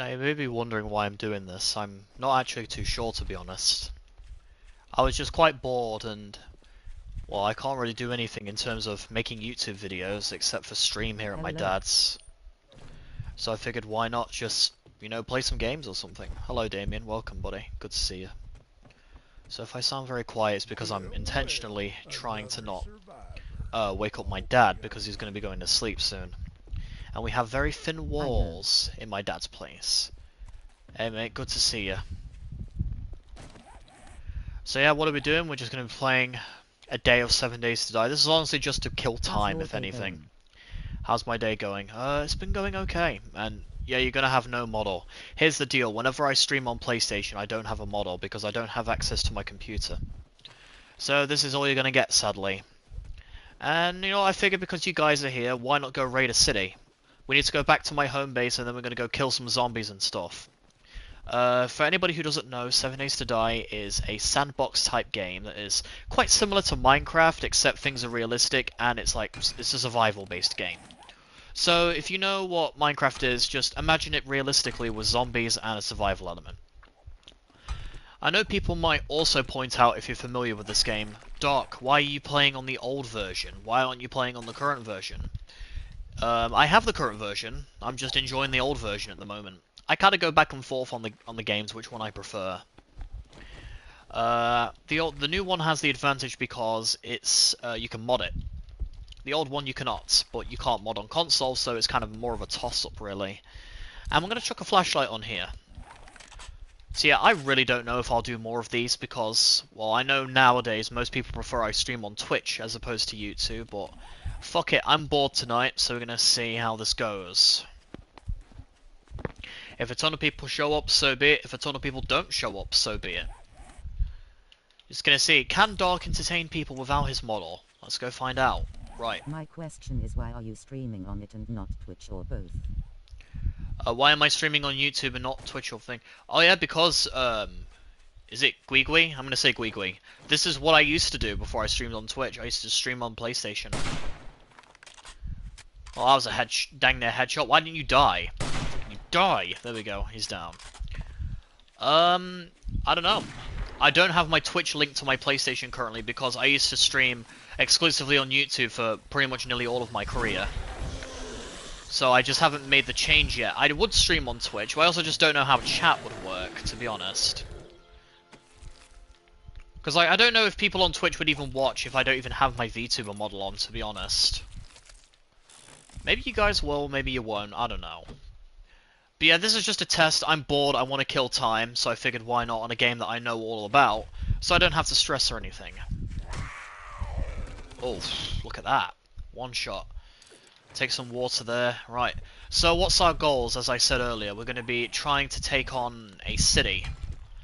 Now you may be wondering why I'm doing this. I'm not actually too sure, to be honest. I was just quite bored and, well, I can't really do anything in terms of making YouTube videos except for stream here at my dad's. So I figured why not just, play some games or something. Hello Damien, welcome buddy, good to see you. So if I sound very quiet it's because I'm intentionally trying to not wake up my dad because he's going to be going to sleep soon. And we have very thin walls in my dad's place. Hey mate, good to see you. So yeah, what are we doing? We're just going to be playing a day of 7 Days to Die. This is honestly just to kill time, if anything. How's my day going? It's been going okay. And yeah, you're going to have no model. Here's the deal. Whenever I stream on PlayStation, I don't have a model because I don't have access to my computer. So this is all you're going to get, sadly. And, I figured because you guys are here, why not go raid a city? We need to go back to my home base and then we're going to go kill some zombies and stuff. For anybody who doesn't know, 7 Days to Die is a sandbox type game that is quite similar to Minecraft, except things are realistic and it's a survival based game. So if you know what Minecraft is, just imagine it realistically with zombies and a survival element. I know people might also point out, if you're familiar with this game, Doc, why are you playing on the old version? Why aren't you playing on the current version? I have the current version, I'm just enjoying the old version at the moment. I kind of go back and forth on the games, which one I prefer. The new one has the advantage because it's you can mod it. The old one you cannot, but you can't mod on console, so it's kind of more of a toss-up, really. And I'm going to chuck a flashlight on here. So yeah, I really don't know if I'll do more of these because, well, I know nowadays most people prefer I stream on Twitch as opposed to YouTube, but fuck it, I'm bored tonight, so we're going to see how this goes. If a ton of people show up, so be it. If a ton of people don't show up, so be it. Just gonna see, can Dark entertain people without his model? Let's go find out. Right. My question is, why are you streaming on it and not Twitch or both? Why am I streaming on YouTube and not Twitch or thing? Oh yeah, because, is it Gwigwi? I'm gonna say Gwigwi. This is what I used to do before I streamed on Twitch. I used to stream on PlayStation. Well, that was a dang near headshot. Why didn't you die? Die! There we go, he's down. I don't know. I don't have my Twitch linked to my PlayStation currently because I used to stream exclusively on YouTube for pretty much nearly all of my career. So I just haven't made the change yet. I would stream on Twitch, but I also just don't know how chat would work, to be honest. Because I don't know if people on Twitch would even watch if I don't even have my VTuber model on, to be honest. Maybe you guys will, maybe you won't, I don't know. But yeah, this is just a test. I'm bored, I want to kill time, so I figured why not on a game that I know all about, so I don't have to stress or anything. Oh, look at that. One shot. Take some water there. Right. So what's our goals? As I said earlier, we're going to be trying to take on a city.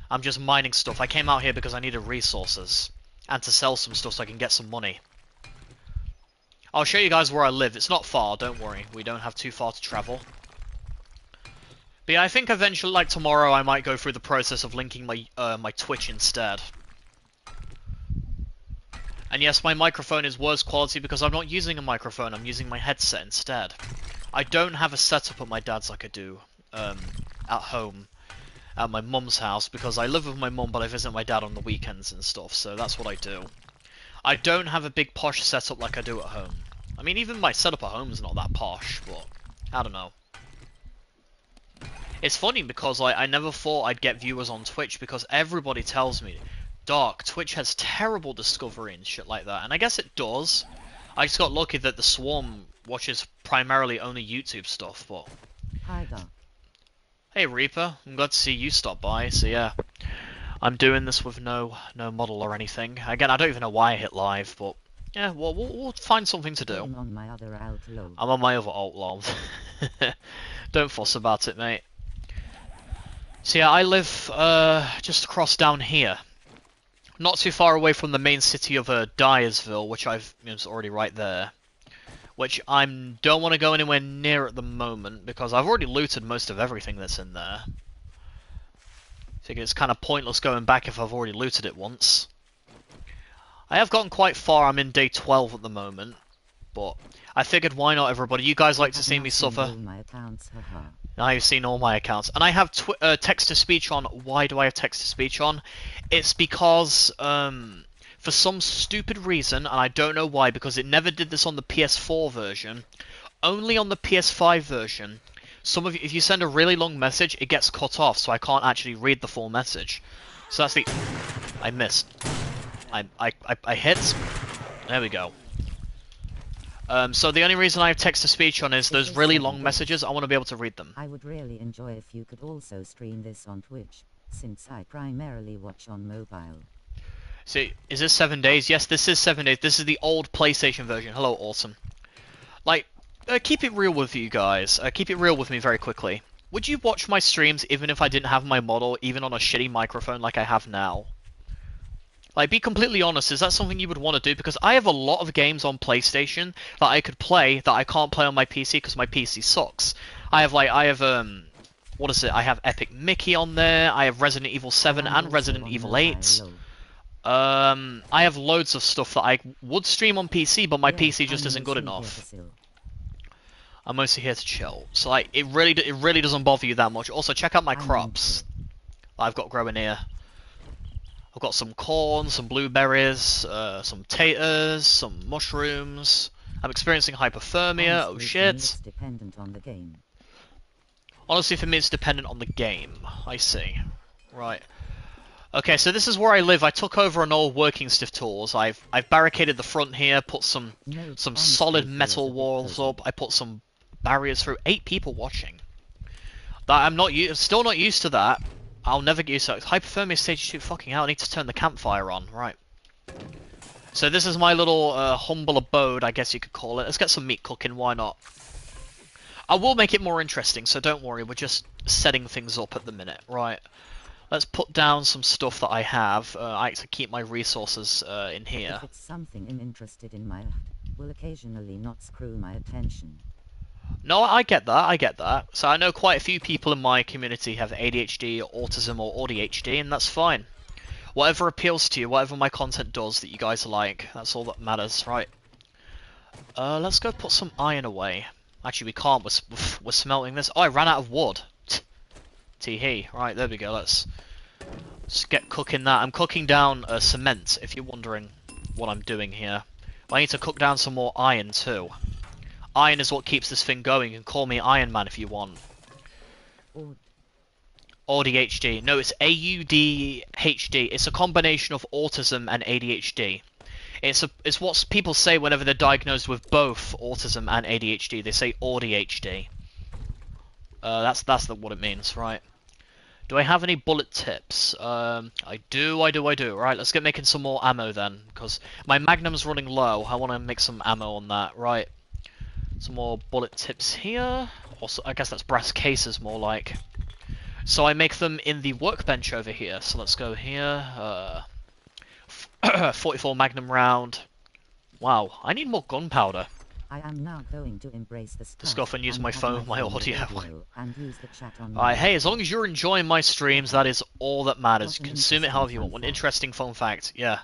I'm just mining stuff. I came out here because I needed resources. And to sell some stuff so I can get some money. I'll show you guys where I live. It's not far, don't worry. We don't have too far to travel. But yeah, I think eventually, like tomorrow, I might go through the process of linking my my Twitch instead. And yes, my microphone is worse quality because I'm not using a microphone, I'm using my headset instead. I don't have a setup at my dad's like I do at home, at my mum's house, because I live with my mum but I visit my dad on the weekends and stuff, so that's what I do. I don't have a big posh setup like I do at home. I mean, even my setup at home is not that posh, but I don't know. It's funny because I never thought I'd get viewers on Twitch because everybody tells me, Dark, Twitch has terrible discovery and shit like that, and I guess it does. I just got lucky that the Swarm watches primarily only YouTube stuff, but... Hi, Doc. Hey Reaper, I'm glad to see you stop by, so yeah. I'm doing this with no model or anything. Again, I don't even know why I hit live, but... Yeah, well, we'll find something to do. I'm on my other alt lol. I'm on my other alt lol. Don't fuss about it, mate. So yeah, I live just across down here. Not too far away from the main city of Dyersville, which it's already right there. Which I don't want to go anywhere near at the moment, because I've already looted most of everything that's in there. I think it's kind of pointless going back if I've already looted it once. I have gotten quite far, I'm in day 12 at the moment. but I figured why not everybody? You guys like to Have see now me seen suffer. all my accounts, haha. Now you've seen all my accounts. And I have text-to-speech on. Why do I have text-to-speech on? It's because, for some stupid reason, and I don't know why, because it never did this on the PS4 version, only on the PS5 version, some of you, if you send a really long message, it gets cut off, so I can't actually read the full message. So that's the... I missed. I hit. There we go. So the only reason I have text-to-speech on is those really long messages, I want to be able to read them. I would really enjoy if you could also stream this on Twitch, since I primarily watch on mobile. So, is this 7 days? Yes, this is 7 days. This is the old PlayStation version. Hello, awesome. Like, keep it real with you guys. Keep it real with me very quickly. Would you watch my streams even if I didn't have my model, even on a shitty microphone like I have now? Like, be completely honest, is that something you would want to do? Because I have a lot of games on PlayStation that I could play that I can't play on my PC because my PC sucks. I have, what is it? I have Epic Mickey on there, I have Resident Evil 7 and Resident Evil 8. I have loads of stuff that I would stream on PC, but my PC just isn't good enough. I'm mostly here to chill. So, like, it really doesn't bother you that much. Also, check out my crops that I've got growing here. I've got some corn, some blueberries, some taters, some mushrooms. I'm experiencing hypothermia. Oh shit! It's dependent on the game. Honestly, for me, it's dependent on the game. I see. Right. Okay, so this is where I live. I took over an old working stiff tools. I've barricaded the front here, put some solid metal walls up. I put some barriers through. 8 people watching. That I'm still not used to that. I'll never get used to it. Hypothermia stage 2, fucking hell, I need to turn the campfire on. Right. So this is my little humble abode, I guess you could call it. Let's get some meat cooking, why not? I will make it more interesting, so don't worry, we're just setting things up at the minute. Right. Let's put down some stuff that I have. I like to keep my resources in here. If it's something I'm interested in, my will occasionally not screw my attention. No, I get that. So I know quite a few people in my community have ADHD, autism, or ADHD, and that's fine. Whatever appeals to you, whatever my content does that you guys like, that's all that matters, right? Let's go put some iron away. Actually, we can't, we're smelting this. Oh, I ran out of wood. Tee-hee. Right, there we go, let's get cooking that. I'm cooking down cement, if you're wondering what I'm doing here. I need to cook down some more iron, too. Iron is what keeps this thing going. You can call me Iron Man if you want. ADHD. No, it's AUDHD. It's a combination of autism and ADHD. It's what people say whenever they're diagnosed with both autism and ADHD. They say ADHD. That's what it means, right? Do I have any bullet tips? I do. Right, let's get making some more ammo then, because my Magnum's running low. I want to make some ammo on that, right? Some more bullet tips here. Also, I guess that's brass cases more like. So I make them in the workbench over here. So let's go here. 44 Magnum round. Wow, I need more gunpowder. I am now going to embrace the To scuff and use my phone, my audio. And use the chat on Alright, hey, as long as you're enjoying my streams, that is all that matters. Consume it however you want. One interesting fun fact, yeah.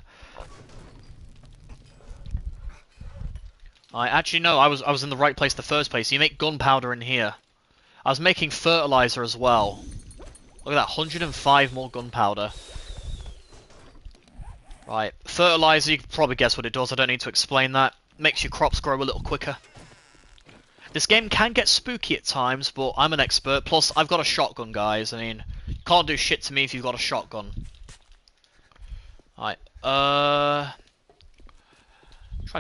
Actually, no, I was in the right place the first place. You make gunpowder in here. I was making fertilizer as well. Look at that, 105 more gunpowder. Right, fertilizer, you can probably guess what it does. I don't need to explain that. Makes your crops grow a little quicker. This game can get spooky at times, but I'm an expert. Plus, I've got a shotgun, guys. I mean, can't do shit to me if you've got a shotgun. Alright, trying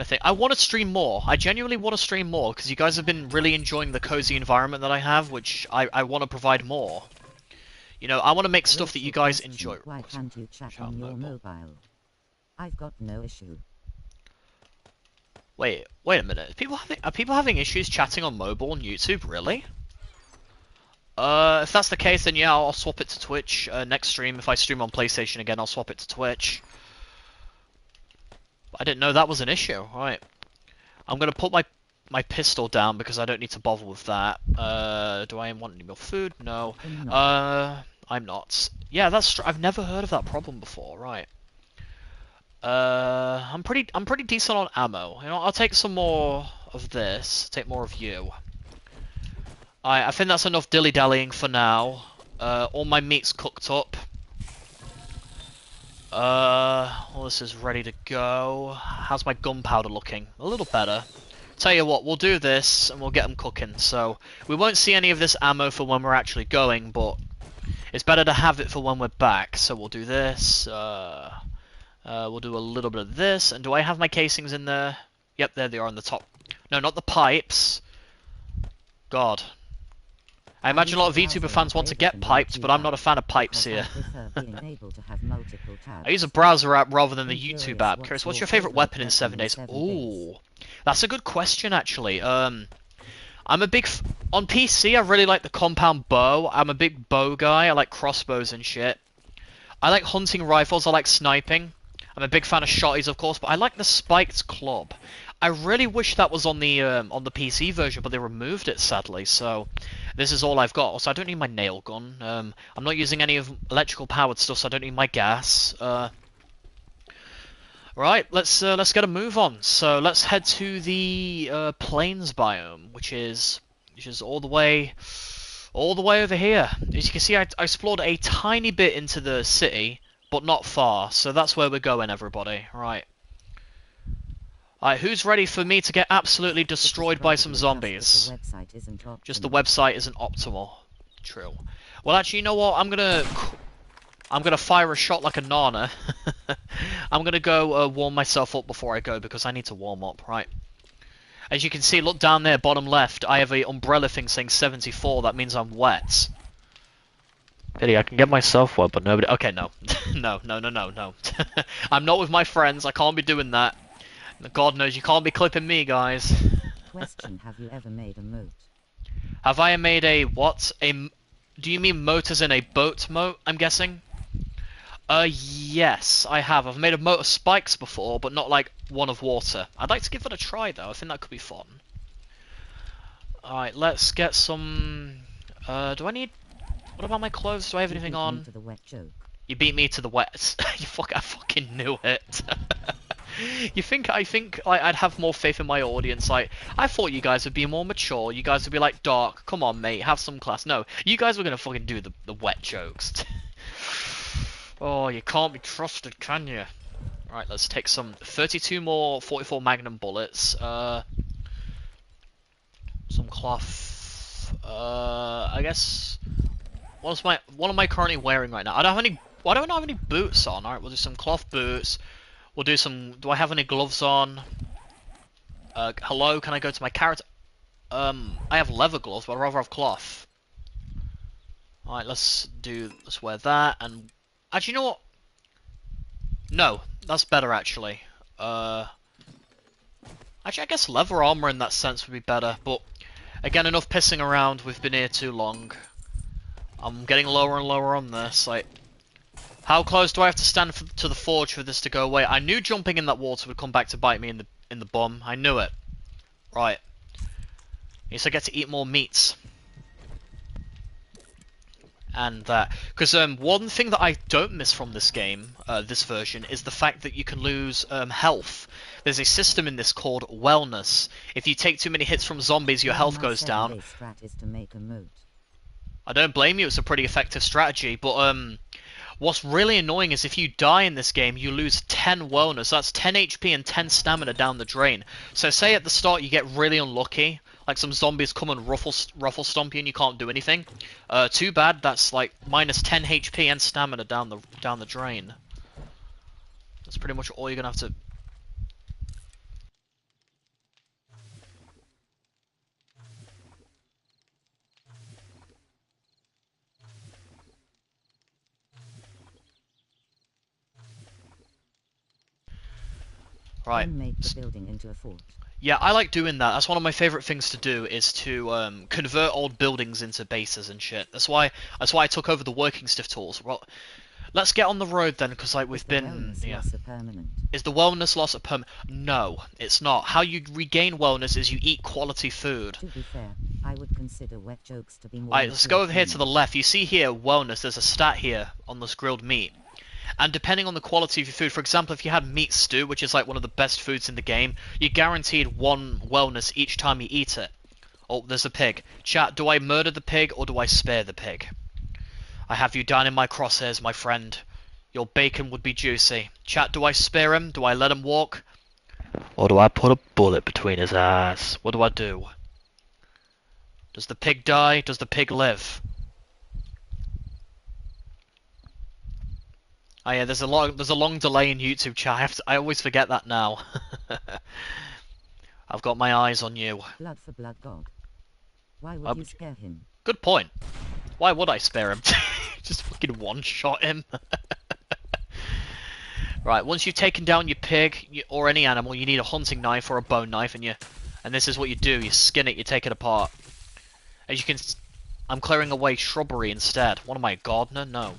to think. I want to stream more. I genuinely want to stream more, because you guys have been really enjoying the cozy environment that I have, which I want to provide more. You know, I want to make stuff that you guys enjoy. Why can't you chat on your mobile? I've got no issue. Wait a minute. Are people having issues chatting on mobile on YouTube? Really? If that's the case, then yeah, I'll swap it to Twitch. Next stream, if I stream on PlayStation again, I'll swap it to Twitch. I didn't know that was an issue. Right. I'm gonna put my pistol down because I don't need to bother with that. Do I want any more food? No. I'm not. Yeah, I've never heard of that problem before. Right. I'm pretty decent on ammo. You know, I'll take some more of this. Take more of you. I think that's enough dilly-dallying for now. All my meat's cooked up. All this is ready to go. How's my gunpowder looking? A little better. Tell you what, we'll do this and we'll get them cooking. So we won't see any of this ammo for when we're actually going, but it's better to have it for when we're back. So we'll do this. We'll do a little bit of this. And do I have my casings in there? Yep, there they are on the top. No, not the pipes. God. I imagine a lot of VTuber fans want to get pipes, but I'm not a fan of pipes here. I use a browser app rather than the YouTube app. Curious, what's your favourite weapon in 7 days? Ooh, that's a good question, actually. I'm a big... on PC, I really like the compound bow. I'm a big bow guy. I like crossbows and shit. I like hunting rifles. I like sniping. I'm a big fan of shotties, of course, but I like the spiked club. I really wish that was on the PC version, but they removed it, sadly, so this is all I've got. Also, I don't need my nail gun. I'm not using any of electrical powered stuff, so I don't need my gas. Right, let's get a move on. So let's head to the plains biome, which is all the way over here. As you can see, I explored a tiny bit into the city, but not far. So that's where we're going, everybody. Right. Alright, who's ready for me to get absolutely destroyed by some zombies? Just the website isn't optimal. True. Well, actually, you know what? I'm gonna fire a shot like a nana. I'm gonna go warm myself up before I go because I need to warm up. Right. As you can see, look down there, bottom left. I have a umbrella thing saying 74. That means I'm wet. Pity, I can get myself wet, but nobody. Okay, no, no. I'm not with my friends. I can't be doing that. God knows you can't be clipping me, guys. Question: have you ever made a moat? Have I made a what? Do you mean moat as in a boat moat, I'm guessing? Yes, I have. I've made a moat of spikes before, but not like one of water. I'd like to give it a try, though. I think that could be fun. Alright, let's get some... do I need... What about my clothes? Do I have anything on? To the wet joke. You beat me to the wet... I fucking knew it. I think I'd have more faith in my audience. Like, I thought you guys would be more mature. You guys would be like, Dark, come on, mate, have some class. No, you guys were gonna fucking do the wet jokes. Oh, you can't be trusted, can you? Right, let's take some 32 more 44 Magnum bullets. Some cloth. I guess. What am I currently wearing right now? I don't have any. Why don't I have any boots on? All right, we'll do some cloth boots. We'll do some... Do I have any gloves on? Hello, can I go to my character? I have leather gloves, but I'd rather have cloth. Alright, let's wear that, and... Actually, you know what? No, that's better, actually. Actually, I guess leather armor in that sense would be better, but... Again, enough pissing around, we've been here too long. I'm getting lower and lower on this, like... How close do I have to stand to the forge for this to go away? I knew jumping in that water would come back to bite me in the bum. I knew it. Right. At least I get to eat more meats. And that. Because one thing that I don't miss from this game, this version, is the fact that you can lose health. There's a system in this called wellness. If you take too many hits from zombies, your health goes down. I don't blame you, it's a pretty effective strategy, but what's really annoying is if you die in this game, you lose 10 wellness. That's 10 HP and 10 stamina down the drain. So say at the start you get really unlucky, like some zombies come and ruffle stomp you and you can't do anything. Too bad, that's like minus 10 HP and stamina down the drain. That's pretty much all you're gonna have to... Right. Make the building into a fort. Yeah, I like doing that. That's one of my favorite things to do, is to convert old buildings into bases and shit. That's why I took over the working stiff tools. Well, let's get on the road then, because like we've been. Yeah. Is the wellness loss a permanent? No, it's not. How you regain wellness is you eat quality food. To be fair, I would consider wet jokes to be more. Alright, let's go over here to the left. You see here wellness. There's a stat here on this grilled meat. And depending on the quality of your food, for example, if you had meat stew, which is like one of the best foods in the game, you're guaranteed 1 wellness each time you eat it. Oh, there's a pig. Chat, do I murder the pig or do I spare the pig? I have you down in my crosshairs, my friend. Your bacon would be juicy. Chat, do I spare him? Do I let him walk? Or do I put a bullet between his eyes? What do I do? Does the pig die? Does the pig live? Oh yeah, there's a long delay in YouTube chat. I always forget that now. I've got my eyes on you. Blood for blood god. Why would you spare him? Good point. Why would I spare him? Just fucking one-shot him. Right, once you've taken down your pig or any animal, you need a hunting knife or a bone knife, and this is what you do: you skin it, you take it apart. As you can, I'm clearing away shrubbery instead. What am I, a gardener? No.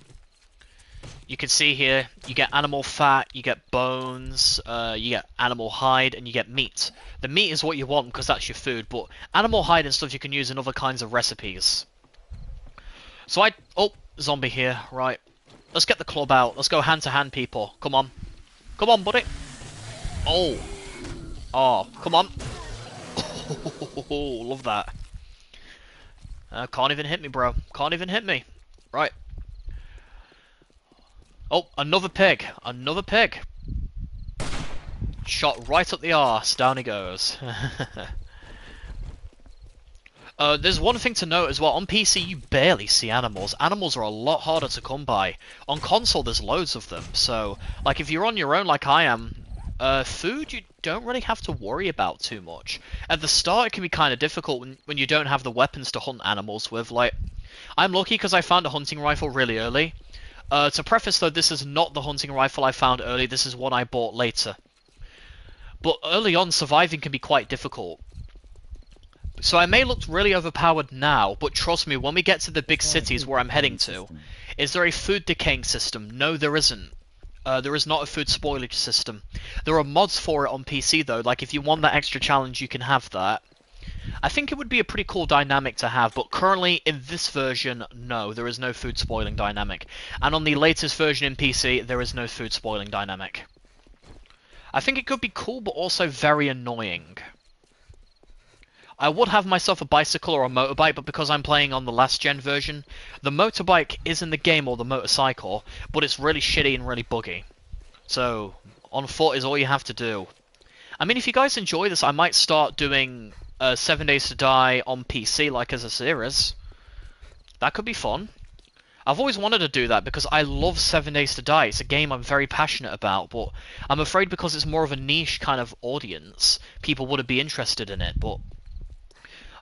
You can see here, you get animal fat, you get bones, you get animal hide, and you get meat. The meat is what you want because that's your food, but animal hide and stuff you can use in other kinds of recipes. So oh, zombie here, right. Let's get the club out. Let's go hand to hand, people. Come on. Come on, buddy. Oh. Oh, come on. Oh, love that. Can't even hit me, bro. Can't even hit me. Right. Oh, another pig. Another pig. Shot right up the arse. Down he goes. There's one thing to note as well. On PC, you barely see animals. Animals are a lot harder to come by. On console, there's loads of them. So, like, if you're on your own like I am, food you don't really have to worry about too much. At the start, it can be kind of difficult when you don't have the weapons to hunt animals with. Like, I'm lucky because I found a hunting rifle really early. To preface, though, this is not the hunting rifle I found early. This is one I bought later. But early on, surviving can be quite difficult. So I may look really overpowered now, but trust me, when we get to the big cities where I'm heading to, is there a food decaying system? No, there isn't. There is not a food spoilage system. There are mods for it on PC though, like if you want that extra challenge you can have that. I think it would be a pretty cool dynamic to have, but currently in this version, no, there is no food spoiling dynamic. And on the latest version in PC, there is no food spoiling dynamic. I think it could be cool, but also very annoying. I would have myself a bicycle or a motorbike, but because I'm playing on the last gen version, the motorbike is in the game, or the motorcycle, but it's really shitty and really buggy. So, on foot is all you have to do. I mean, if you guys enjoy this, I might start doing 7 Days to Die on PC, like as a series. That could be fun. I've always wanted to do that because I love 7 Days to Die. It's a game I'm very passionate about, but I'm afraid because it's more of a niche kind of audience, people wouldn't be interested in it, but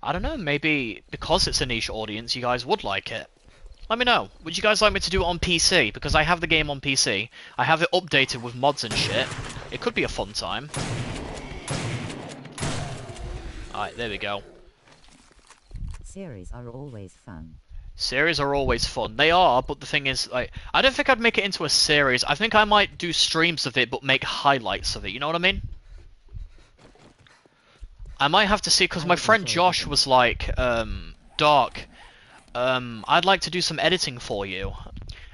I don't know, maybe because it's a niche audience, you guys would like it. Let me know. Would you guys like me to do it on PC? Because I have the game on PC. I have it updated with mods and shit. It could be a fun time. Alright, there we go. Series are always fun. Series are always fun. They are, but the thing is, like, I don't think I'd make it into a series. I think I might do streams of it, but make highlights of it. You know what I mean? I might have to see, because my friend Josh was like, Dark, I'd like to do some editing for you.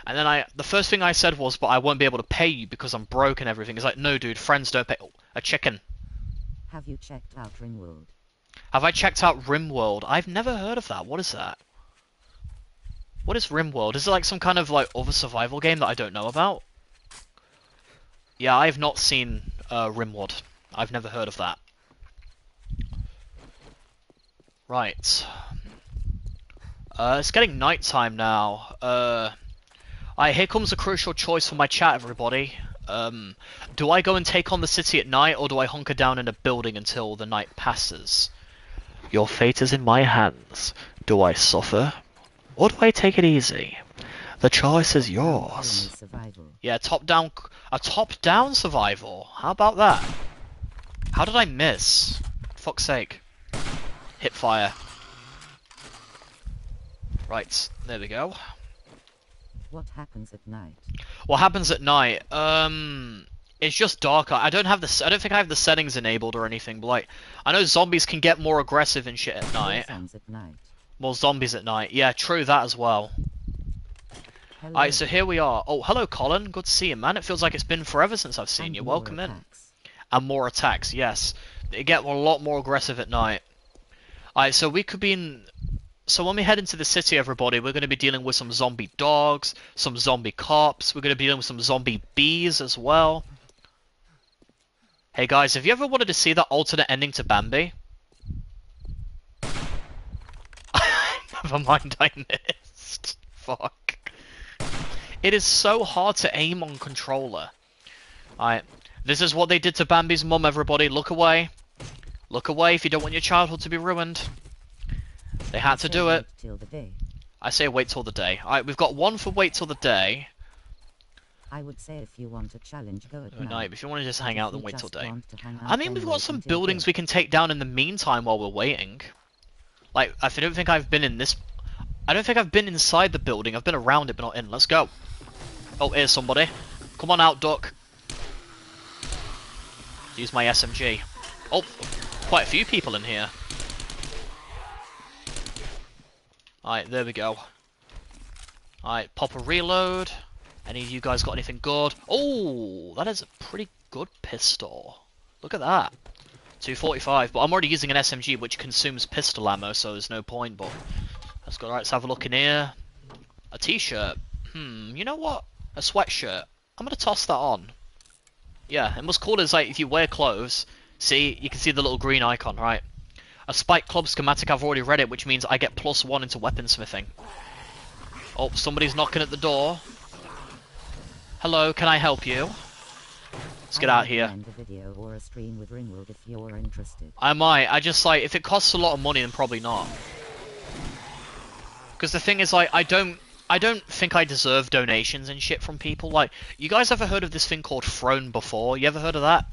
And then the first thing I said was, but I won't be able to pay you because I'm broke and everything. He's like, no dude, friends don't pay. Oh, a chicken. Have you checked out Rimworld? Have I checked out Rimworld? I've never heard of that. What is that? What is Rimworld? Is it like some kind of like other survival game that I don't know about? Yeah, I have not seen Rimworld. I've never heard of that. Right. It's getting nighttime now. Here comes a crucial choice for my chat, everybody. Do I go and take on the city at night, or do I hunker down in a building until the night passes? Your fate is in my hands. Do I suffer, or do I take it easy? The choice is yours. Yeah, a top-down survival. How about that? How did I miss? Fuck's sake. Hip fire. Right, there we go. What happens at night? What happens at night? It's just darker. I don't think I have the settings enabled or anything, but like, I know zombies can get more aggressive and shit at night. More zombies at night. More zombies at night. Yeah, true that as well. Hello. Alright, so here we are. Oh, hello, Colin. Good to see you, man. It feels like it's been forever since I've seen And you. more Welcome in. attacks. And more attacks, yes. They get a lot more aggressive at night. Alright, so we could be in... So when we head into the city, everybody, we're going to be dealing with some zombie dogs, some zombie cops. We're going to be dealing with some zombie bees as well. Hey guys, have you ever wanted to see that alternate ending to Bambi? Never mind, I missed. Fuck. It is so hard to aim on controller. Alright, this is what they did to Bambi's mum, everybody. Look away. Look away if you don't want your childhood to be ruined. They had to do it. Till the day. I say wait till the day. Alright, we've got one for wait till the day. I would say if you want a challenge, go at Night. night. If you want to just hang If out, then you wait till just day. want to hang out, I mean, then we've got wait some until buildings day. we can take down in the meantime while we're waiting. Like, I don't think I've been in this... I don't think I've been inside the building. I've been around it, but not in. Let's go. Oh, here's somebody. Come on out, duck. Use my SMG. Oh, quite a few people in here. Alright, there we go. Alright, pop a reload. Any of you guys got anything good? Oh, that is a pretty good pistol. Look at that. 245, but I'm already using an SMG which consumes pistol ammo, so there's no point, but that's good. Alright, let's have a look in here. A t-shirt. You know what? A sweatshirt. I'm gonna toss that on. Yeah, and what's cool is, like, if you wear clothes, see, you can see the little green icon, right? A Spike Club schematic, I've already read it, which means I get +1 into weaponsmithing. Oh, somebody's knocking at the door. Hello, can I help you? Let's get out here. A video or a stream with Ringworld if you're interested. I might. I just, like, if it costs a lot of money, then probably not. Because the thing is, like, I don't think I deserve donations and shit from people. Like, you guys ever heard of this thing called Throne before? You ever heard of that?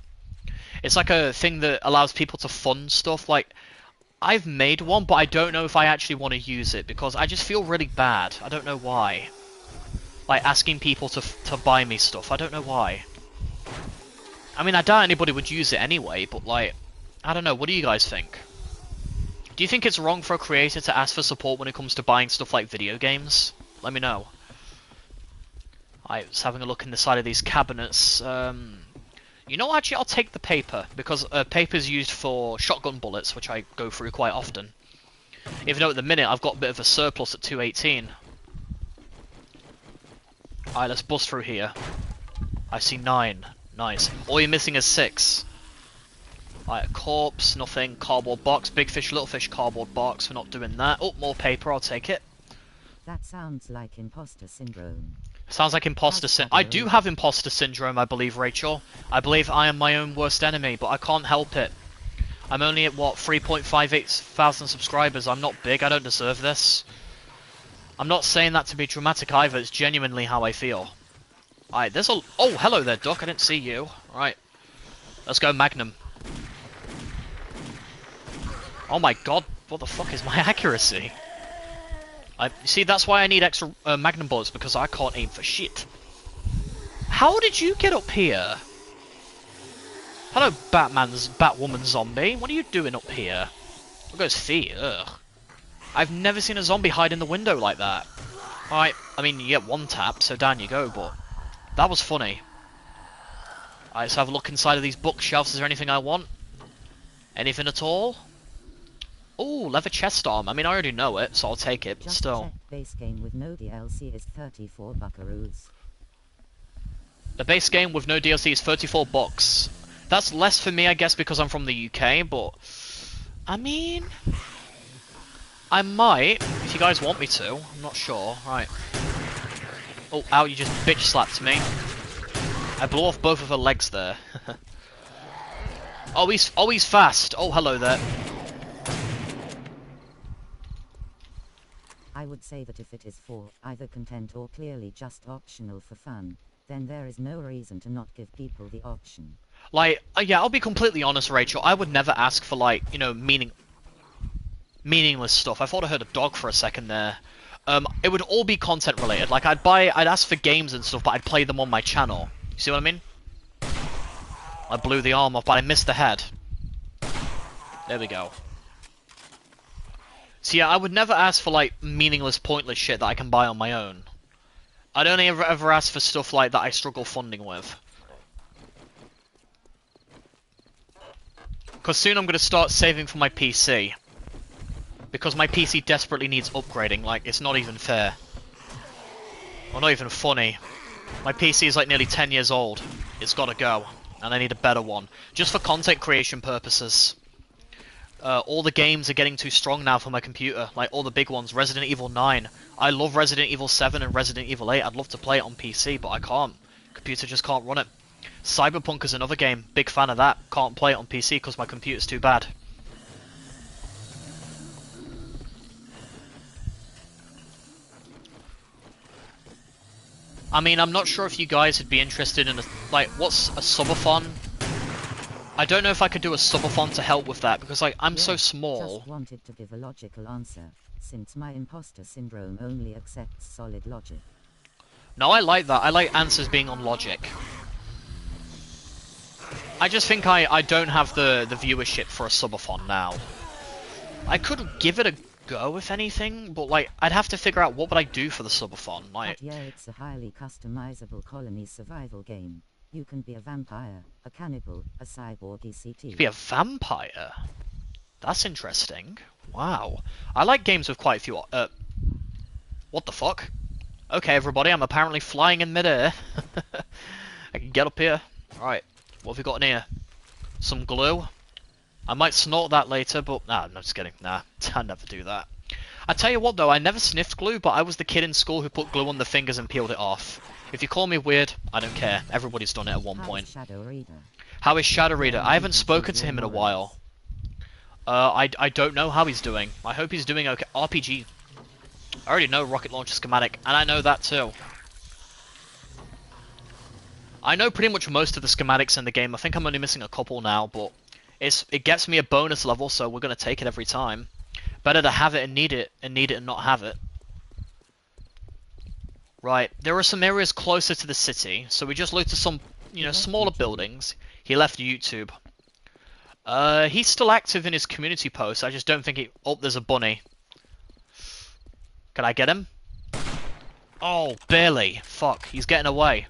It's like a thing that allows people to fund stuff. Like, I've made one, but I don't know if I actually want to use it because I just feel really bad. I don't know why. Like, asking people to buy me stuff. I don't know why. I mean, I doubt anybody would use it anyway, but, like, I don't know. What do you guys think? Do you think it's wrong for a creator to ask for support when it comes to buying stuff like video games? Let me know. I was having a look in the side of these cabinets. You know, actually, I'll take the paper, because paper is used for shotgun bullets, which I go through quite often. Even though at the minute I've got a bit of a surplus at 218. Alright, let's bust through here. I see 9. Nice. All you're missing is 6. Alright, a corpse, nothing. Cardboard box. Big fish, little fish, cardboard box. We're not doing that. Oh, more paper, I'll take it. That sounds like imposter syndrome. Sounds like imposter syndrome. I do have imposter syndrome, I believe, Rachel. I believe I am my own worst enemy, but I can't help it. I'm only at, what, 3.58 thousand subscribers. I'm not big, I don't deserve this. I'm not saying that to be dramatic either, it's genuinely how I feel. Alright, there's a... Oh, hello there, Duck, I didn't see you. Alright. Let's go Magnum. Oh my god, what the fuck is my accuracy? See, that's why I need extra Magnum bullets, because I can't aim for shit. How did you get up here? Hello, Batwoman zombie. What are you doing up here? Look at his feet, ugh. I've never seen a zombie hide in the window like that. Alright, I mean, you get one tap, so down you go, but... That was funny. Alright, let's have a look inside of these bookshelves. Is there anything I want? Anything at all? Oh, leather chest arm. I mean, I already know it, so I'll take it, but Just still. check, base game with no DLC is 34 buckaroos. The base game with no DLC is 34 bucks. That's less for me, I guess, because I'm from the UK, but... I mean... I might, if you guys want me to. I'm not sure. Right. Oh, ow, you just bitch slapped me. I blew off both of her legs there. Oh, he's fast. Oh, hello there. I would say that if it is for either content or clearly just optional for fun, then there is no reason to not give people the option. Like, yeah, I'll be completely honest, Rachel. I would never ask for, like, you know, meaningless stuff. I thought I heard a dog for a second there. It would all be content related. Like, I'd ask for games and stuff, but I'd play them on my channel. You see what I mean? I blew the arm off, but I missed the head. There we go. So yeah, I would never ask for, like, meaningless, pointless shit that I can buy on my own. I'd only ever ask for stuff like that I struggle funding with. Because soon I'm going to start saving for my PC. Because my PC desperately needs upgrading, like, it's not even fair. Or not even funny. My PC is like nearly 10 years old. It's got to go. And I need a better one. Just for content creation purposes. All the games are getting too strong now for my computer. Like, all the big ones. Resident Evil 9. I love Resident Evil 7 and Resident Evil 8. I'd love to play it on PC, but I can't. Computer just can't run it. Cyberpunk is another game. Big fan of that. Can't play it on PC because my computer's too bad. I mean, I'm not sure if you guys would be interested in, like, what's a subathon? I don't know if I could do a subathon to help with that, because, like, I'm so small. Just wanted to give a logical answer, since my imposter syndrome only accepts solid logic. No, I like that. I like answers being on logic. I just think I don't have the viewership for a subathon now. I could give it a go, if anything, but, like, I'd have to figure out what would I do for the subathon. Like, but yeah, it's a highly customizable colony survival game. You can be a vampire, a cannibal, a cyborg, etc. You could be a vampire? That's interesting. Wow. I like games with quite a few... what the fuck? Okay, everybody, I'm apparently flying in midair. I can get up here. Alright, what have we got in here? Some glue. I might snort that later, but... Nah, I'm just kidding. Nah, I never do that. I tell you what, though, I never sniffed glue, but I was the kid in school who put glue on the fingers and peeled it off. If you call me weird, I don't care. Everybody's done it at one point. How is Shadow Reader? I haven't spoken to him in a while. I don't know how he's doing. I hope he's doing okay. RPG. I already know rocket launcher schematic, and I know that too. I know pretty much most of the schematics in the game. I think I'm only missing a couple now, but it gets me a bonus level, so we're gonna take it every time. Better to have it and need it and not have it. Right, there are some areas closer to the city, so we just looked at some, smaller buildings. He left YouTube. He's still active in his community posts, I just don't think he... Oh, there's a bunny. Can I get him? Oh, barely. Fuck, he's getting away.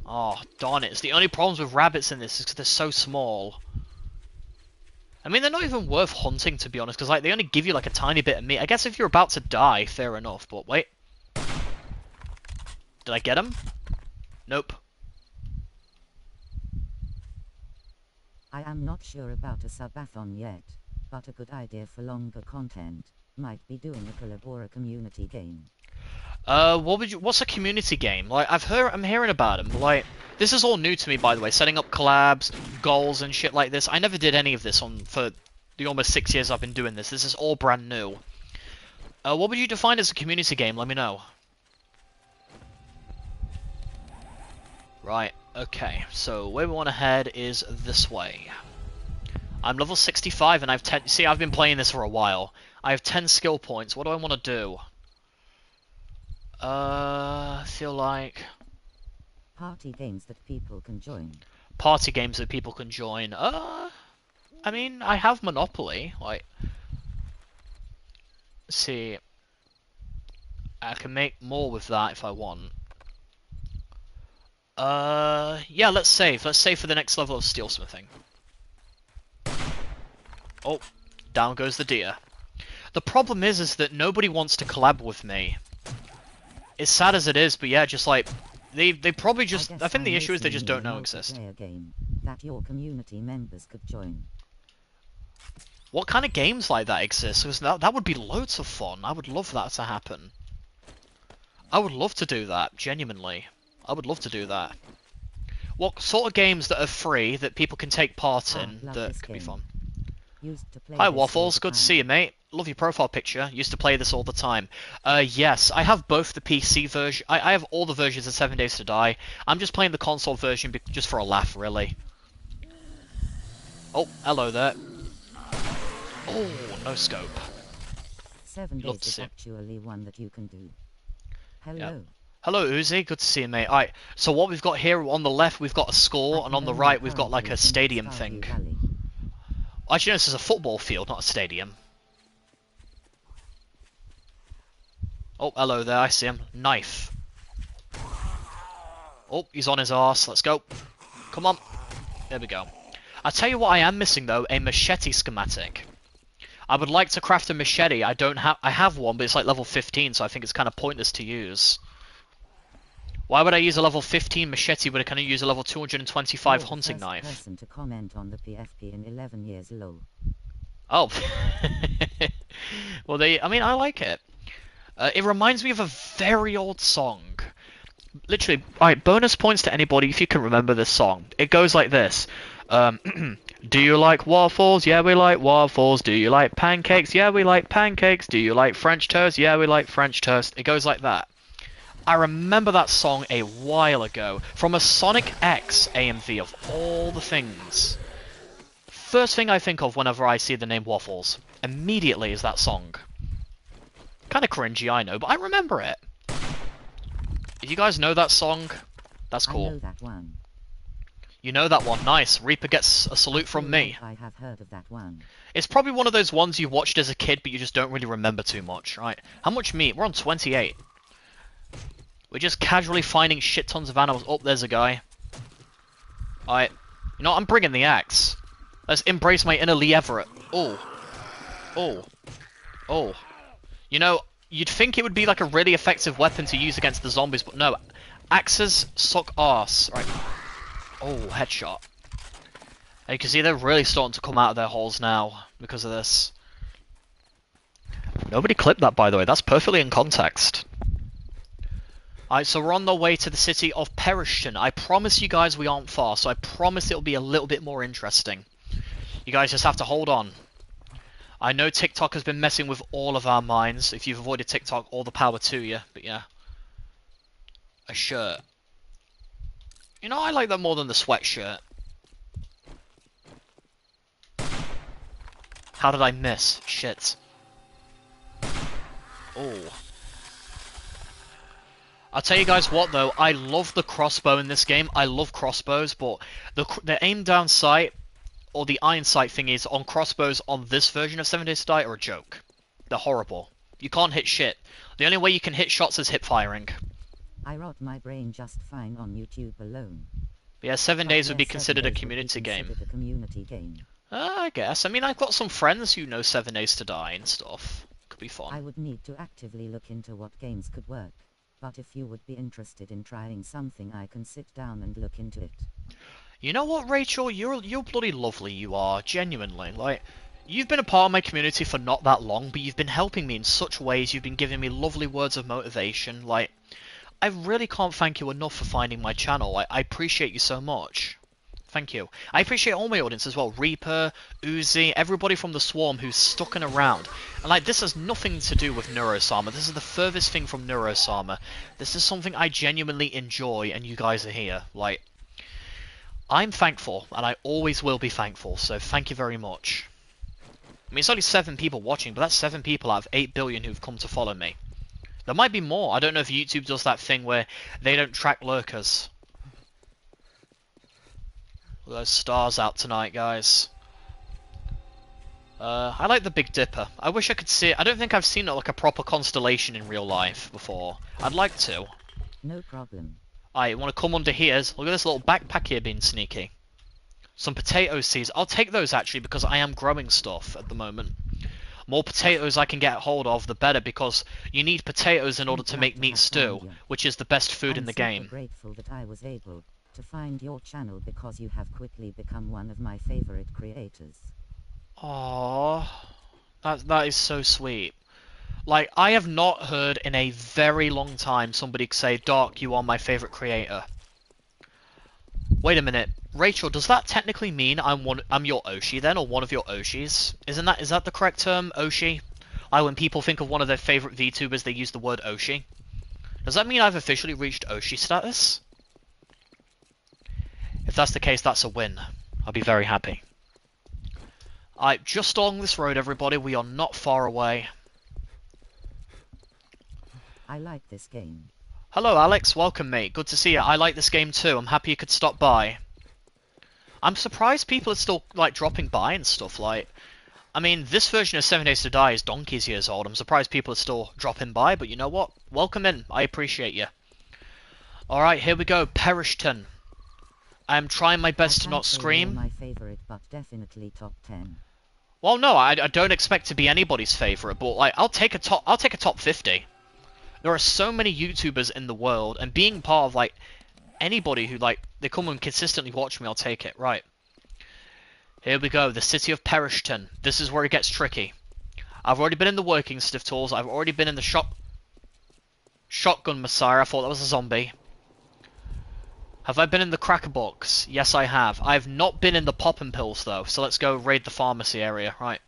Oh, darn it. It's the only problems with rabbits in this is because they're so small. I mean, they're not even worth hunting, to be honest, because, like, they only give you, like, a tiny bit of meat. I guess if you're about to die, fair enough, but wait. Did I get him? Nope. I am not sure about a subathon yet, but a good idea for longer content might be doing a collab or a community game. What's a community game? Like, I'm hearing about them, but, like, this is all new to me, by the way, setting up collabs, goals, and shit like this. I never did any of this for the almost 6 years I've been doing this. This is all brand new. What would you define as a community game? Let me know. Right, okay, so where we want to head is this way. I'm level 65 and I've 10... See, I've been playing this for a while. I have 10 skill points. What do I want to do? I feel like... Party games that people can join. Party games that people can join. I mean, I have Monopoly. Like, see, I can make more with that if I want. Yeah, let's save. Let's save for the next level of steelsmithing. Oh, down goes the deer. The problem is that nobody wants to collab with me. It's sad as it is, but yeah, just like they probably just. I think the issue is they just don't know exist. Game that your community members could join. What kind of games like that exist? Because that would be loads of fun. I would love that to happen. I would love to do that, genuinely. I would love to do that. What sort of games that are free that people can take part in that could be fun? Hi Waffles, good to see you, mate. Love your profile picture. Used to play this all the time. Yes, I have both the PC version. I have all the versions of 7 Days to Die. I'm just playing the console version just for a laugh, really. Oh, hello there. Oh, no scope. 7 days is actually one that you can do. Hello. Yeah. Hello Uzi, good to see you, mate. Alright, so what we've got here on the left, we've got a score, and on the right, we've got like a stadium thing. Actually, no, this is a football field, not a stadium. Oh, hello there, I see him. Knife. Oh, he's on his arse. Let's go. Come on. There we go. I'll tell you what I am missing, though, a machete schematic. I would like to craft a machete. I have one, but it's like level 15, so I think it's kind of pointless to use. Why would I use a level 15 machete when I can use a level 225 You're hunting the first knife? person to comment on the PFP in 11 years, lol. Oh. Well, I mean, I like it. It reminds me of a very old song. Literally, alright, bonus points to anybody if you can remember this song. It goes like this. Do you like waffles? Yeah, we like waffles. Do you like pancakes? Yeah, we like pancakes. Do you like French toast? Yeah, we like French toast. It goes like that. I remember that song a while ago from a Sonic X AMV of all the things. First thing I think of whenever I see the name Waffles immediately is that song. Kind of cringy, I know, but I remember it. If you guys know that song, that's cool. I know that one. You know that one, nice. Reaper gets a salute from me. I have heard of that one. It's probably one of those ones you watched as a kid, but you just don't really remember too much, right? How much meat? We're on 28. We're just casually finding shit tons of animals. Oh, there's a guy. Alright. You know what? I'm bringing the axe. Let's embrace my inner Lee Everett. Oh. Oh. Oh. You know, you'd think it would be like a really effective weapon to use against the zombies, but no. Axes suck arse. Right. Oh, headshot. And you can see they're really starting to come out of their holes now because of this. Nobody clipped that, by the way. That's perfectly in context. Alright, so we're on the way to the city of Periston. I promise you guys we aren't far, so I promise it'll be a little bit more interesting. You guys just have to hold on. I know TikTok has been messing with all of our minds. If you've avoided TikTok, all the power to you. But yeah. A shirt. You know, I like that more than the sweatshirt. How did I miss? Shit. Oh. I'll tell you guys what though, I love the crossbow in this game. I love crossbows, but the aim down sight, or the iron sight thingies on crossbows on this version of 7 Days to Die are a joke. They're horrible. You can't hit shit. The only way you can hit shots is hip firing. I rot my brain just fine on YouTube alone. But yeah, 7 Days would be 7 considered a Days would be community game. considered a community game. I guess. I mean, I've got some friends who know 7 Days to Die and stuff. Could be fun. I would need to actively look into what games could work. But if you would be interested in trying something, I can sit down and look into it. You know what, Rachel? You're bloody lovely, you are. Genuinely. Like, you've been a part of my community for not that long, but you've been helping me in such ways. You've been giving me lovely words of motivation. Like, I really can't thank you enough for finding my channel. I appreciate you so much. Thank you. I appreciate all my audience as well. Reaper, Uzi, everybody from the Swarm who's sticking around. And like, this has nothing to do with Neurosama. This is the furthest thing from Neurosama. This is something I genuinely enjoy, and you guys are here. Like, I'm thankful, and I always will be thankful, so thank you very much. I mean, it's only 7 people watching, but that's 7 people out of 8 billion who've come to follow me. There might be more. I don't know if YouTube does that thing where they don't track lurkers. Those stars out tonight, guys. I like the Big Dipper. I wish I could see it. I don't think I've seen it like a proper constellation in real life before. I'd like to. No problem. I want to come under here. Look at this little backpack here being sneaky. Some potato seeds. I'll take those actually because I am growing stuff at the moment. More potatoes I can get hold of, the better, because you need potatoes in order to make meat stew, which is the best food in the game. I'm grateful that I was able to find your channel because you have quickly become one of my favorite creators. Aww, that is so sweet. Like, I have not heard in a very long time somebody say, Dark, you are my favorite creator. Wait a minute, Rachel, does that technically mean I'm your Oshi then, or one of your Oshis? Is that the correct term, Oshi? When people think of one of their favorite VTubers, they use the word Oshi. Does that mean I've officially reached Oshi status? If that's the case, that's a win. I'll be very happy. Alright, just along this road, everybody. We are not far away. I like this game. Hello, Alex. Welcome, mate. Good to see you. I like this game too. I'm happy you could stop by. I'm surprised people are still, like, dropping by and stuff. Like, I mean, this version of 7 Days to Die is donkey's years old. I'm surprised people are still dropping by, but you know what? Welcome in. I appreciate you. Alright, here we go. Perishton. I'm trying my best to not scream. My favorite, but definitely top 10. Well, no, I don't expect to be anybody's favorite, but like I'll take a top 50. There are so many YouTubers in the world, and being part of like anybody who like they come and consistently watch me, I'll take it. Right. Here we go, the city of Perishton. This is where it gets tricky. I've already been in the working stiff tools. I've already been in the shotgun messiah. I thought that was a zombie. Have I been in the cracker box? Yes, I have. I have not been in the poppin' pills though. So let's go raid the pharmacy area. Right.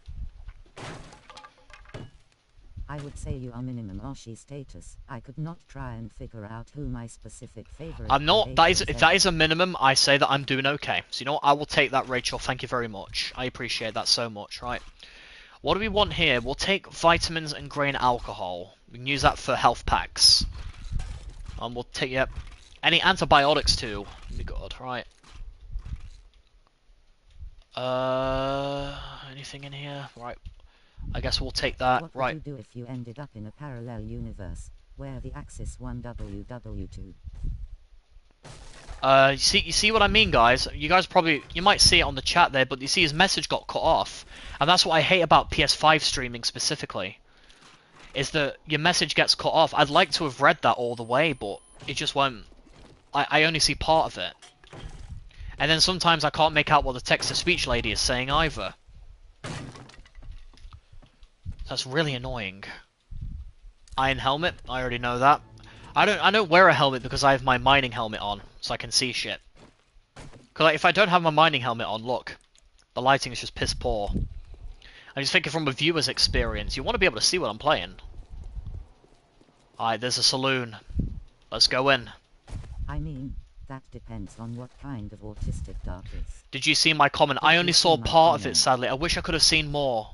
I would say you are minimum Oshi status. I could not try and figure out who my specific favorite. I'm not. If that is a minimum, I say that I'm doing okay. So you know what? I will take that, Rachel. Thank you very much. I appreciate that so much. Right. What do we want here? We'll take vitamins and grain alcohol. We can use that for health packs. And we'll take, yep. Any antibiotics too. Be good, right. Anything in here? Right. I guess we'll take that. What right. What would you do if you ended up in a parallel universe where the Axis won WW2? You see what I mean, guys? You guys you might see it on the chat there, but you see his message got cut off. And that's what I hate about PS5 streaming specifically. Is that your message gets cut off. I'd like to have read that all the way, but it just won't. I only see part of it. And then sometimes I can't make out what the text-to-speech lady is saying either. That's really annoying. Iron helmet, I already know that. I don't wear a helmet because I have my mining helmet on, so I can see shit. Cause like, if I don't have my mining helmet on, look, the lighting is just piss poor. I'm just thinking from a viewer's experience, you want to be able to see what I'm playing. Alright, there's a saloon. Let's go in. I mean, that depends on what kind of autistic dog is. Did you see my comment? I only saw part of it, sadly. I wish I could have seen more.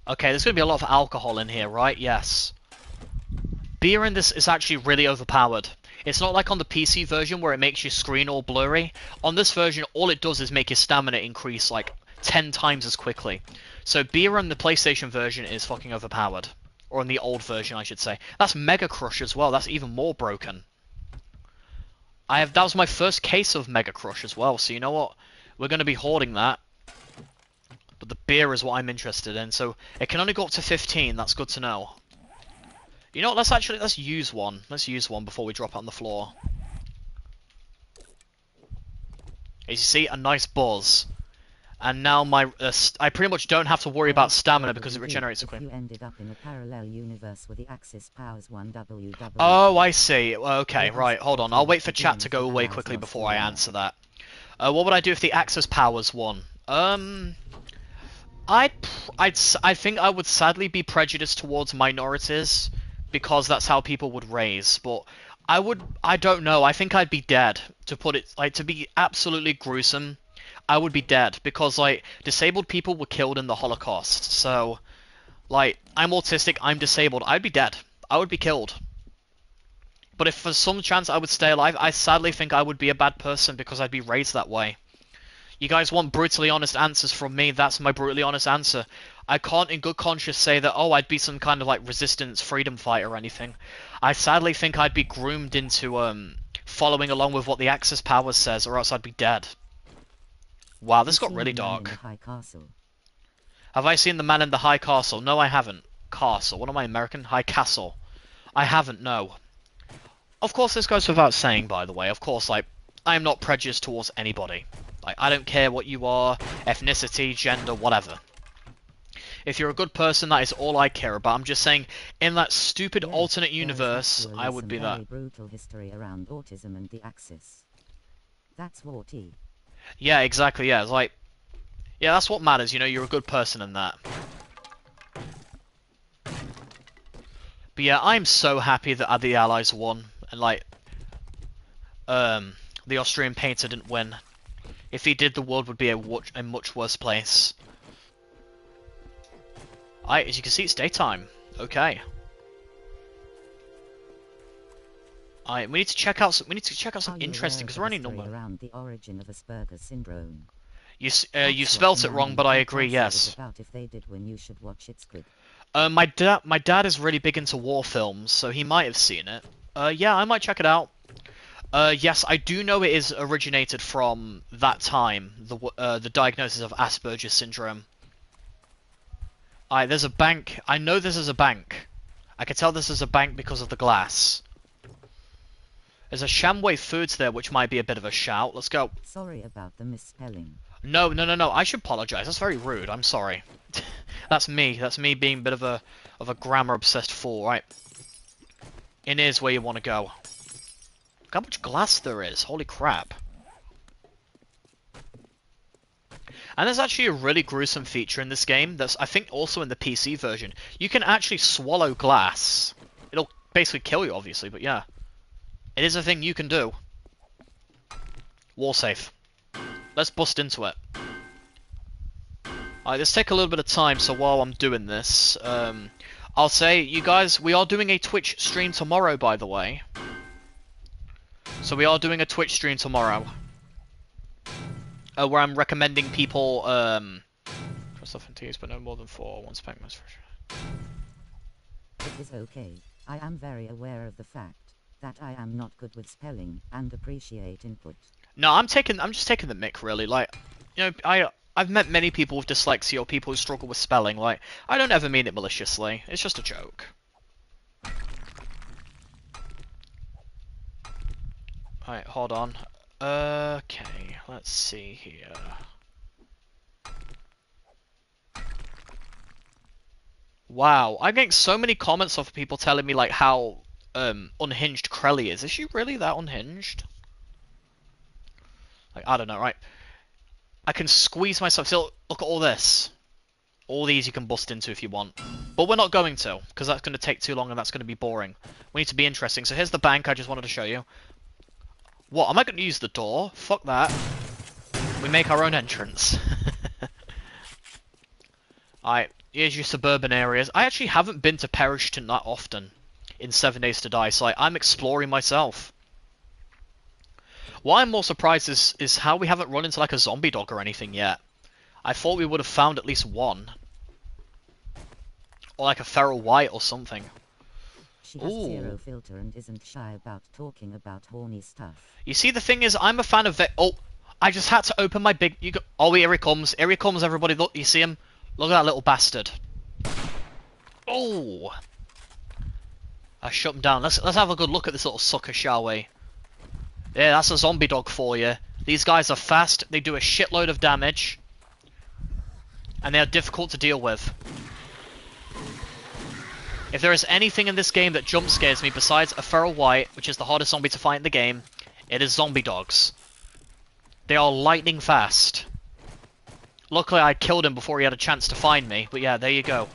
Okay, there's going to be a lot of alcohol in here, right? Yes. Beer in this is actually really overpowered. It's not like on the PC version where it makes your screen all blurry. On this version, all it does is make your stamina increase like 10 times as quickly. So beer on the PlayStation version is fucking overpowered. Or on the old version, I should say. That's Mega Crush as well. That's even more broken. That was my first case of Mega Crush as well. So you know what? We're going to be hoarding that. But the beer is what I'm interested in. So it can only go up to 15. That's good to know. You know what, let's use one. Let's use one before we drop it on the floor. As you see, a nice buzz. And now I pretty much don't have to worry about stamina because it regenerates quickly. You ended up in a parallel universe with the Axis powers 1WW. Oh, I see. Okay, right, hold on. I'll wait for chat to go away quickly before I answer that. What would I do if the Axis powers won? I think I would sadly be prejudiced towards minorities. Because that's how people would raise, but I don't know, I think I'd be dead, to put it, like, to be absolutely gruesome, I would be dead, because, like, disabled people were killed in the Holocaust, so, like, I'm autistic, I'm disabled, I'd be dead, I would be killed. But if for some chance I would stay alive, I sadly think I would be a bad person, because I'd be raised that way. You guys want brutally honest answers from me, that's my brutally honest answer. I can't in good conscience say that, oh, I'd be some kind of, like, resistance freedom fighter or anything. I sadly think I'd be groomed into, following along with what the Axis powers says, or else I'd be dead. Wow, this got really dark. Have I seen the man in the high castle? No, I haven't. Castle. What am I, American? High castle. I haven't, no. Of course, this goes without saying, by the way. Of course, like, I am not prejudiced towards anybody. Like, I don't care what you are, ethnicity, gender, whatever. If you're a good person, that is all I care about. I'm just saying, in that stupid alternate universe, I would be that. Brutal history around autism and the Axis. That's warty. Yeah, exactly. Yeah, it's like, yeah, that's what matters. You know, you're a good person in that. But yeah, I'm so happy that the Allies won, and like, the Austrian painter didn't win. If he did, the world would be a much worse place. As you can see, it's daytime. Okay. We need to check out some. We need to check out some interesting because we're only normal. Around the origin of Asperger's syndrome. You spelt it wrong, but I agree. Yes. About if they did when you should watch it's good. My dad is really big into war films, so he might have seen it. Yeah, I might check it out. Yes, I do know it is originated from that time, the diagnosis of Asperger's syndrome. There's a bank. I know this is a bank. I can tell this is a bank because of the glass. There's a Shamway Foods there, which might be a bit of a shout. Let's go. Sorry about the misspelling. No. I should apologize. That's very rude. I'm sorry. That's me. That's me being a bit of a grammar obsessed fool, right? In here's where you want to go. Look how much glass there is. Holy crap. And there's actually a really gruesome feature in this game that's, I think, also in the PC version. You can actually swallow glass. It'll basically kill you, obviously, but yeah. It is a thing you can do. Wall safe. Let's bust into it. Alright, let's take a little bit of time, so while I'm doing this, I'll say, you guys, we are doing a Twitch stream tomorrow, by the way. So we are doing a Twitch stream tomorrow. Where I'm recommending people, trust off and tease, but no more than 4. One spec most for sure. It is okay. I am very aware of the fact that I am not good with spelling and appreciate input. No, I'm just taking the mick, really. Like, you know, I've met many people with dyslexia or people who struggle with spelling. Like, I don't ever mean it maliciously. It's just a joke. Alright, hold on. Okay, let's see here. Wow, I'm getting so many comments of people telling me, like, how unhinged Krelly is. Is she really that unhinged? Like, I don't know, right? I can squeeze myself. So look at all this. All these you can bust into if you want. But we're not going to, because that's going to take too long and that's going to be boring. We need to be interesting. So here's the bank I just wanted to show you. What? Am I going to use the door? Fuck that. We make our own entrance. Alright, here's your suburban areas. I actually haven't been to Periston that often in 7 Days to Die, so I'm exploring myself. What I'm more surprised is how we haven't run into like a zombie dog or anything yet. I thought we would have found at least one. Or like a feral white or something. She has zero filter and isn't shy about talking about horny stuff. You see, the thing is, I'm a fan of Oh, I just had to open my big... Oh, here he comes. Here he comes, everybody. Look, you see him? Look at that little bastard. Oh! I shut him down. Let's have a good look at this little sucker, shall we? Yeah, that's a zombie dog for you. These guys are fast. They do a shitload of damage. And they are difficult to deal with. If there is anything in this game that jump scares me besides a feral white, which is the hardest zombie to fight in the game, it is zombie dogs. They are lightning fast. Luckily I killed him before he had a chance to find me, but yeah, there you go.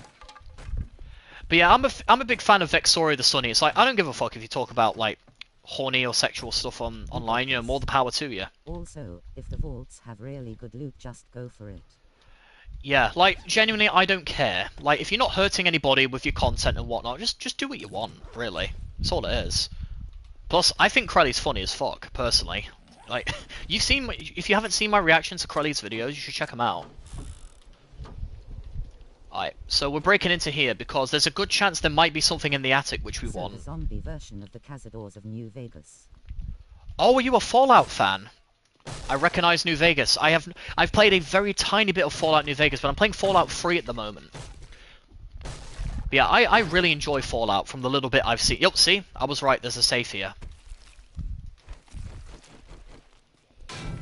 But yeah, I'm a big fan of Vexoria the Sunny. It's like, I don't give a fuck if you talk about, like, horny or sexual stuff online, you know, more the power to you. Also, if the vaults have really good loot, just go for it. Yeah, like, genuinely, I don't care. Like, if you're not hurting anybody with your content and whatnot, just do what you want, really. That's all it is. Plus, I think Krelly's funny as fuck, personally. Like, if you haven't seen my reactions to Krelly's videos, you should check them out. Alright, so we're breaking into here because there's a good chance there might be something in the attic which we want. The zombie version of the Cazadors of New Vegas. Oh, are you a Fallout fan? I recognise New Vegas. I've played a very tiny bit of Fallout New Vegas, but I'm playing Fallout 3 at the moment. But yeah, I really enjoy Fallout from the little bit I've seen. Yup, see? I was right, there's a safe here.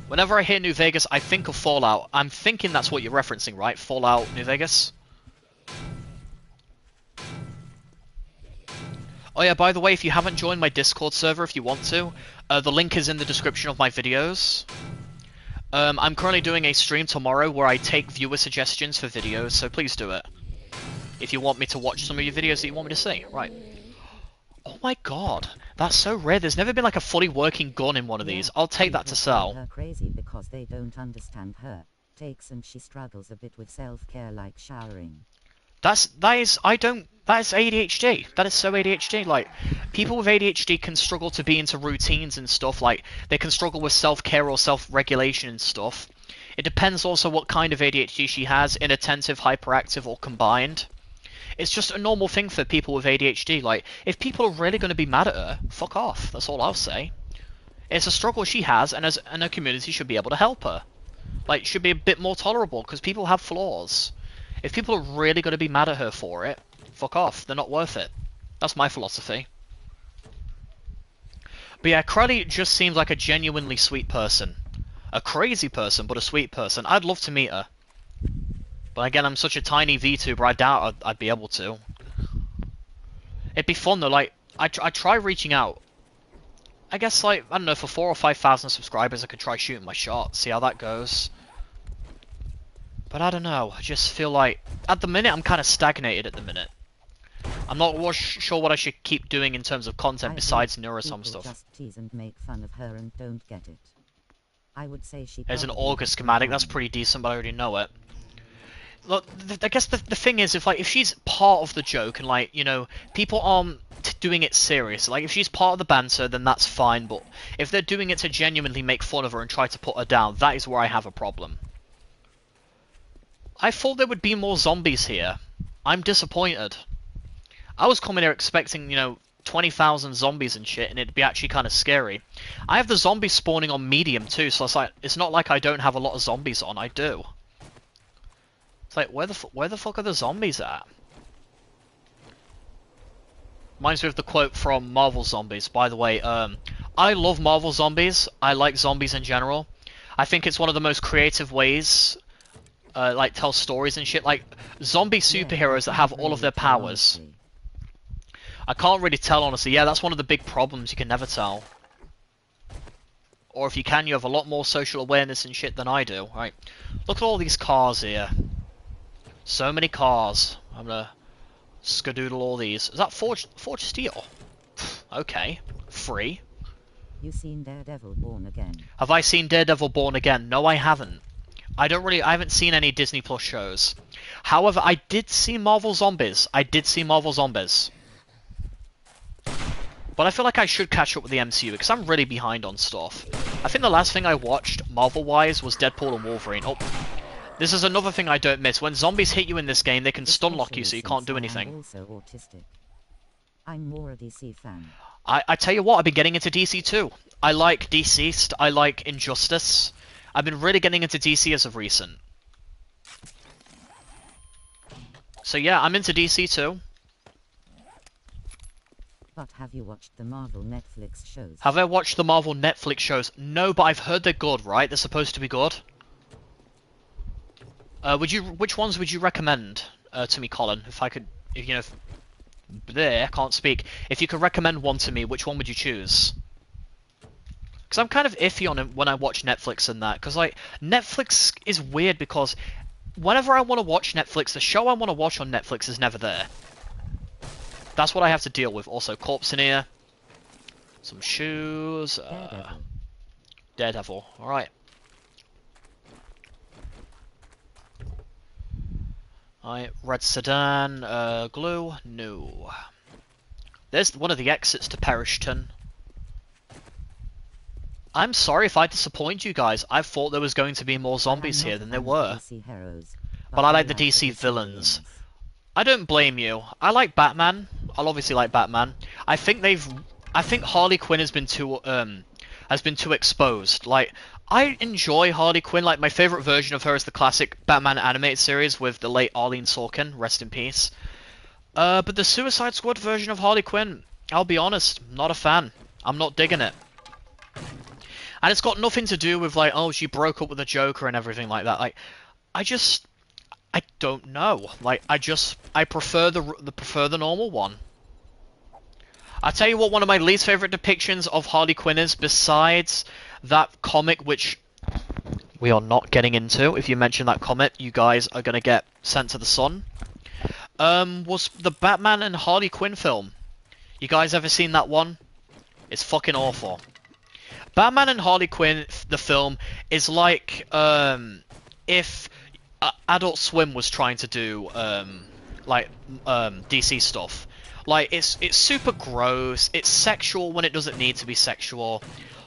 Whenever I hear New Vegas, I think of Fallout. I'm thinking that's what you're referencing, right? Fallout New Vegas? Oh yeah, by the way, if you haven't joined my Discord server, if you want to, the link is in the description of my videos. I'm currently doing a stream tomorrow where I take viewer suggestions for videos, so please do it. If you want me to watch some of your videos that you want me to see, right. Oh my god, that's so rare. There's never been like a fully working gun in one of these. I'll take that to sell. Her crazy because they don't understand her takes and she struggles a bit with self-care like showering. That is ADHD. That is so ADHD. Like, people with ADHD can struggle to be into routines and stuff. Like, they can struggle with self-care or self-regulation and stuff. It depends also what kind of ADHD she has, inattentive, hyperactive, or combined. It's just a normal thing for people with ADHD. Like, if people are really going to be mad at her, fuck off. That's all I'll say. It's a struggle she has, and a community should be able to help her. Like, it should be a bit more tolerable, because people have flaws. If people are really going to be mad at her for it, fuck off. They're not worth it. That's my philosophy. But yeah, Crowley just seems like a genuinely sweet person. A crazy person, but a sweet person. I'd love to meet her. But again, I'm such a tiny VTuber, I doubt I'd be able to. It'd be fun though, like, I try reaching out. I guess, like, I don't know, for 4,000 or 5,000 subscribers I could try shooting my shot, see how that goes. But I don't know, I just feel like, at the minute I'm kind of stagnated at the minute. I'm not sure what I should keep doing in terms of content besides Neurosome stuff. Just tease and make fun of her and don't get it. I would say she There's an August schematic, that's pretty decent, but I already know it. Look, I guess the thing is, if she's part of the joke and, like, you know, people aren't doing it serious, like, if she's part of the banter, then that's fine, but if they're doing it to genuinely make fun of her and try to put her down, that is where I have a problem. I thought there would be more zombies here. I'm disappointed. I was coming here expecting, you know, 20,000 zombies and shit, and it'd be actually kind of scary. I have the zombies spawning on medium too, so it's not like I don't have a lot of zombies on, I do. It's like, where the fuck are the zombies at? Reminds me of the quote from Marvel Zombies, by the way. I love Marvel Zombies. I like zombies in general. I think it's one of the most creative ways, like, tell stories and shit. Like, zombie superheroes that have all of their powers. I can't really tell, honestly. Yeah, that's one of the big problems. You can never tell. Or if you can, you have a lot more social awareness and shit than I do. Right. Look at all these cars here. So many cars. I'm gonna skadoodle all these. Is that Forged Steel? Okay. Free. You seen Daredevil Born Again? Have I seen Daredevil Born Again? No, I haven't. I haven't seen any Disney Plus shows. However, I did see Marvel Zombies. But I feel like I should catch up with the MCU because I'm really behind on stuff. I think the last thing I watched, Marvel-wise, was Deadpool and Wolverine. Oh, this is another thing I don't miss. When zombies hit you in this game, they can stun lock you so you can't do anything. I'm also autistic. I'm more a DC fan. I tell you what, I've been getting into DC too. I like Deceased, I like Injustice. I've been really getting into DC as of recent. So yeah, I'm into DC too. But have you watched the Marvel Netflix shows? Have I watched the Marvel Netflix shows? No, but I've heard they're good, right? They're supposed to be good. Which ones would you recommend to me, Colin? If I could, if you know, I can't speak. If you could recommend one to me, which one would you choose? Because I'm kind of iffy on it when I watch Netflix and that. Because, like, Netflix is weird because whenever I want to watch Netflix, the show I want to watch on Netflix is never there. That's what I have to deal with. Also, corpse in here. Some shoes. Daredevil. Alright. Alright, red sedan. Glue? No. There's one of the exits to Perishton. I'm sorry if I disappoint you guys. I thought there was going to be more zombies here than there were. But I like the DC villains. I don't blame you. I like Batman. I'll obviously like Batman. I think Harley Quinn has been too exposed. Like, I enjoy Harley Quinn. Like, my favorite version of her is the classic Batman animated series with the late Arlene Sorkin, rest in peace. But the Suicide Squad version of Harley Quinn, I'll be honest, not a fan. I'm not digging it. And it's got nothing to do with, like, oh, she broke up with the Joker and everything like that. Like, I don't know. Like, I prefer the normal one. I'll tell you what one of my least favorite depictions of Harley Quinn is, besides that comic, which we are not getting into. If you mention that comic, you guys are gonna get sent to the sun. Was the Batman and Harley Quinn film. You guys ever seen that one? It's fucking awful. Batman and Harley Quinn, the film, is like, if Adult Swim was trying to do DC stuff. Like, it's super gross, it's sexual when it doesn't need to be sexual.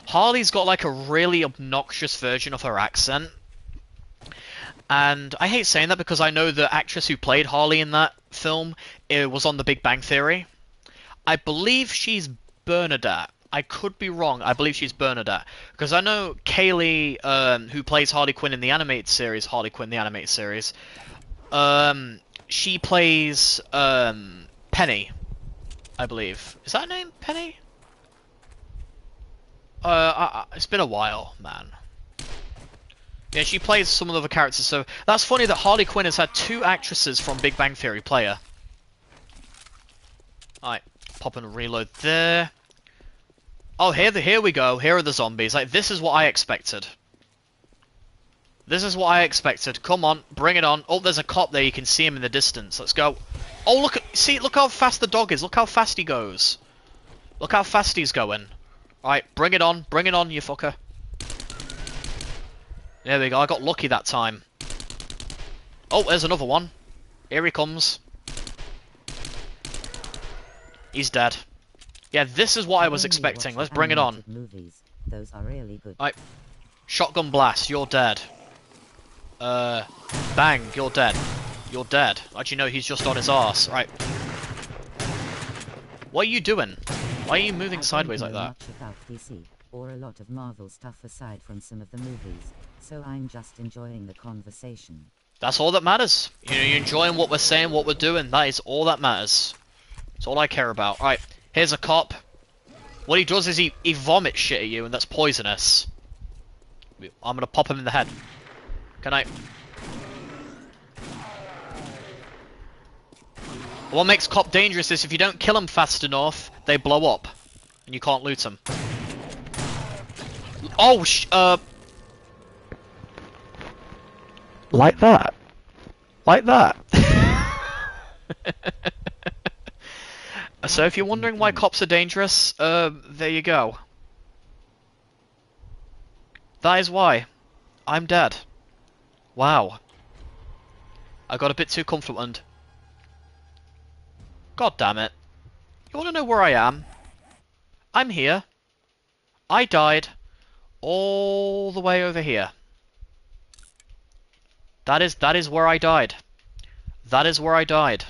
Harley's got like a really obnoxious version of her accent. And I hate saying that because I know the actress who played Harley in that film was on The Big Bang Theory. I believe she's Bernadette. I could be wrong. I believe she's Bernadette. Because I know Kaylee, who plays Harley Quinn in the animated series, Harley Quinn the animated series, she plays Penny, I believe. Is that her name? Penny? It's been a while, man. Yeah, she plays some of the other characters, so that's funny that Harley Quinn has had two actresses from Big Bang Theory play her. Alright, pop and reload there. Oh, here we go. Here are the zombies. Like, this is what I expected. This is what I expected. Come on, bring it on. Oh, there's a cop there. You can see him in the distance. Let's go. Oh, look how fast the dog is. Look how fast he goes. Look how fast he's going. Alright, bring it on. Bring it on, you fucker. There we go. I got lucky that time. Oh, there's another one. Here he comes. He's dead. Yeah, this is what I was expecting. Let's bring it on. Movies. Those are really good. Alright. Shotgun blast. You're dead. Bang. You're dead. You're dead. Actually, no, he's just on his arse. Right. What are you doing? Why are you moving sideways like that? Much about PC, or a lot of Marvel stuff aside from some of the movies, so I'm just enjoying the conversation. That's all that matters. You're enjoying what we're saying, what we're doing. That is all that matters. That's all I care about. Alright, here's a cop. What he does is he vomits shit at you, and that's poisonous. I'm gonna pop him in the head. Can I? What makes cop dangerous is if you don't kill them fast enough, they blow up, and you can't loot them. Oh, like that. Like that. So if you're wondering why cops are dangerous, there you go. That is why. I'm dead. Wow. I got a bit too confident. God damn it. You wanna know where I am? I'm here. I died all the way over here. That is where I died. That is where I died.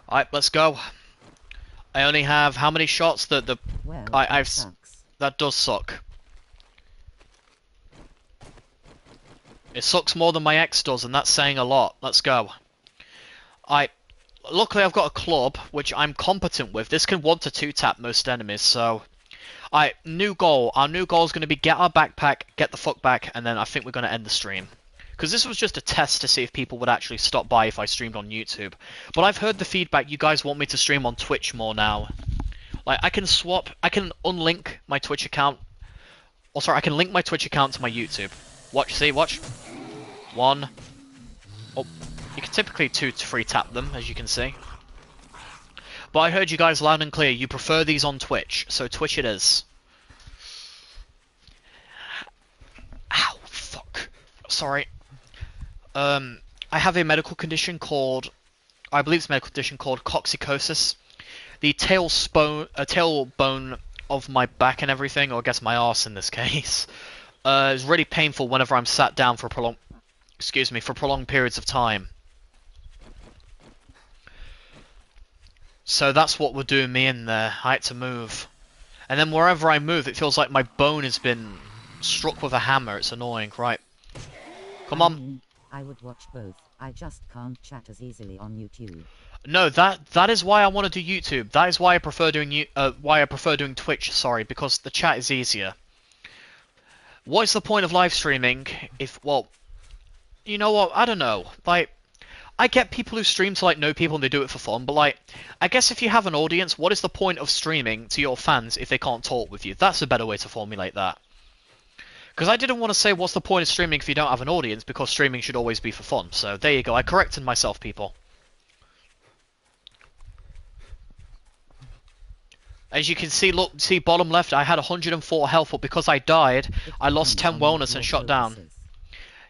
Alright, let's go. I only have how many shots that that does suck. It sucks more than my ex does, and that's saying a lot. Let's go. Luckily I've got a club, which I'm competent with. This can 1 to 2 tap most enemies, so... new goal. Our new goal is going to be get our backpack, get the fuck back, and then I think we're going to end the stream. Because this was just a test to see if people would actually stop by if I streamed on YouTube. But I've heard the feedback, you guys want me to stream on Twitch more now. Like, I can unlink my Twitch account. Oh, sorry, I can link my Twitch account to my YouTube. Watch. 1. Oh, you can typically 2 to 3 tap them, as you can see. But I heard you guys loud and clear, you prefer these on Twitch, so Twitch it is. Ow, fuck. Sorry. I have a medical condition called... I believe it's a medical condition called coccycosis. The tailbone of my back and everything, or I guess my arse in this case, is really painful whenever I'm sat down for prolonged periods of time. So that's what would do me in there. I had to move. And then wherever I move, it feels like my bone has been struck with a hammer. It's annoying. Right. Come on. I would watch both. I just can't chat as easily on YouTube. No, that is why I want to do YouTube. That is why I prefer doing Twitch, sorry, because the chat is easier. What is the point of live streaming if, well, you know what, I don't know. Like, I get people who stream to, like, know people and they do it for fun, but, like, I guess if you have an audience, what is the point of streaming to your fans if they can't talk with you? That's a better way to formulate that. Because I didn't want to say what's the point of streaming if you don't have an audience, because streaming should always be for fun. So, there you go. I corrected myself, people. As you can see, look, see bottom left, I had 104 health, but because I died, I lost 10 wellness and shot down.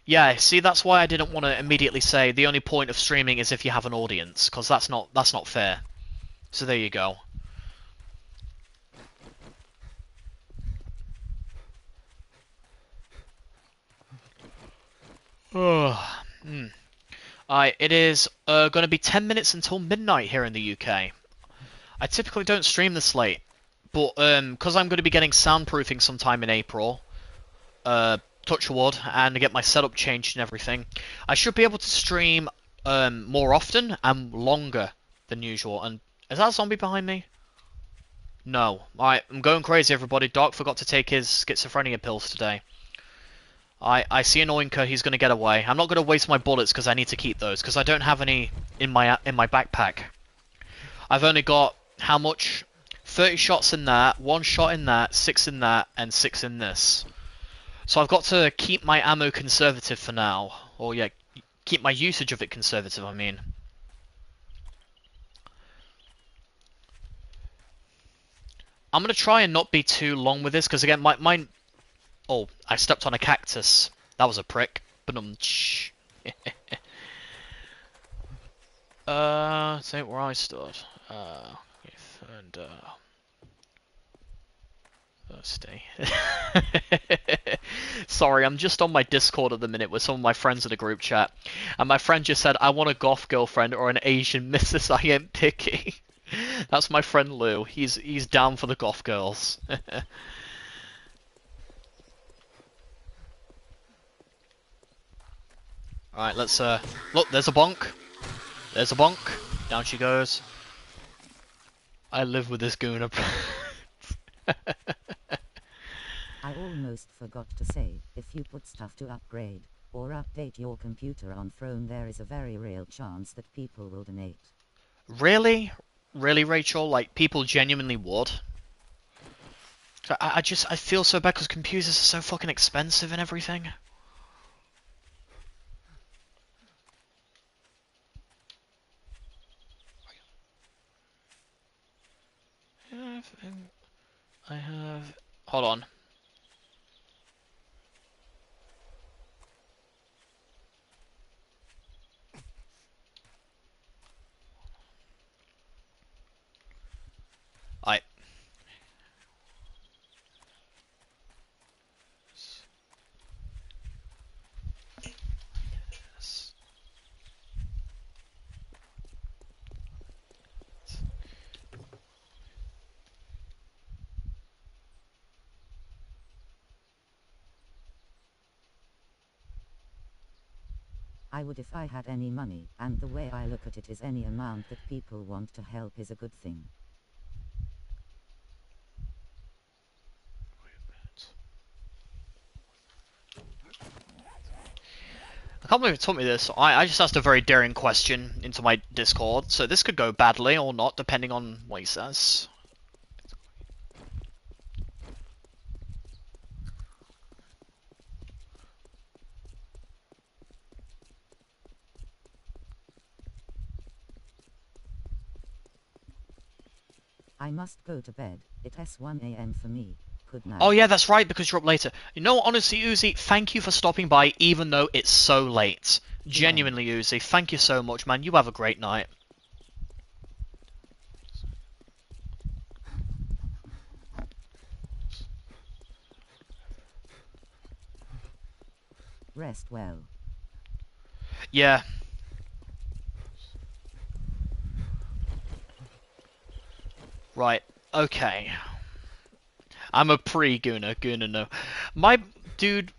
Yeah, see, that's why I didn't want to immediately say the only point of streaming is if you have an audience, because that's not fair. So there you go. Hmm. It is going to be 10 minutes until midnight here in the UK. I typically don't stream this late, but because I'm going to be getting soundproofing sometime in April, touch wood, and get my setup changed and everything, I should be able to stream more often and longer than usual. And is that a zombie behind me? No. Alright, I'm going crazy, everybody. Doc forgot to take his schizophrenia pills today. I see an oinker, he's going to get away. I'm not going to waste my bullets because I need to keep those, because I don't have any in my backpack. I've only got, how much? 30 shots in that, 1 shot in that, 6 in that, and 6 in this. So I've got to keep my ammo conservative for now. Or yeah, keep my usage of it conservative, I mean. I'm going to try and not be too long with this, because again, mine... Oh, I stepped on a cactus. That was a prick. Ba-dum-tsh. Say where I stood. And stay. Sorry, I'm just on my Discord at the minute with some of my friends in a group chat, and my friend just said, "I want a goth girlfriend or an Asian missus. I ain't picky." That's my friend Lou. He's down for the goth girls. All right, let's look. There's a bonk. There's a bonk. Down she goes. I live with this gooner. I almost forgot to say, if you put stuff to upgrade or update your computer on Throne, there is a very real chance that people will donate. Really? Really, Rachel? Like, people genuinely would? I feel so bad because computers are so fucking expensive and everything. I have... Hold on. I... I would if I had any money, and the way I look at it is any amount that people want to help is a good thing. I can't believe it taught me this. I just asked a very daring question into my Discord, so this could go badly or not, depending on what he says. I must go to bed. It's 1 AM for me. Good night. Oh yeah, that's right, because you're up later. You know what, honestly, Uzi, thank you for stopping by, even though it's so late. Genuinely, Uzi, thank you so much, man. You have a great night. Rest well. Yeah. Right. Okay. I'm a pre-Gooner. Gooner, no. My dude...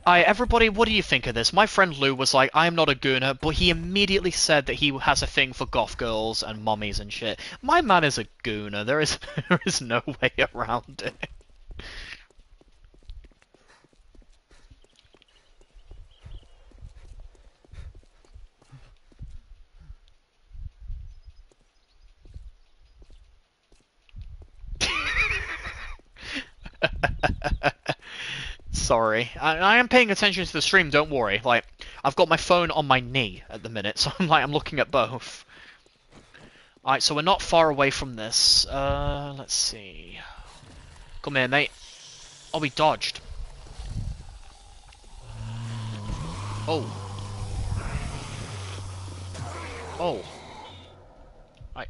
everybody, what do you think of this? My friend Lou was like, I'm not a Gooner, but he immediately said that he has a thing for goth girls and mummies and shit. My man is a Gooner. There is no way around it. Sorry. I am paying attention to the stream, don't worry. Like, I've got my phone on my knee at the minute, so I'm looking at both. Alright, so we're not far away from this. Let's see. Come here, mate. Oh, we dodged. Oh. Oh. Right.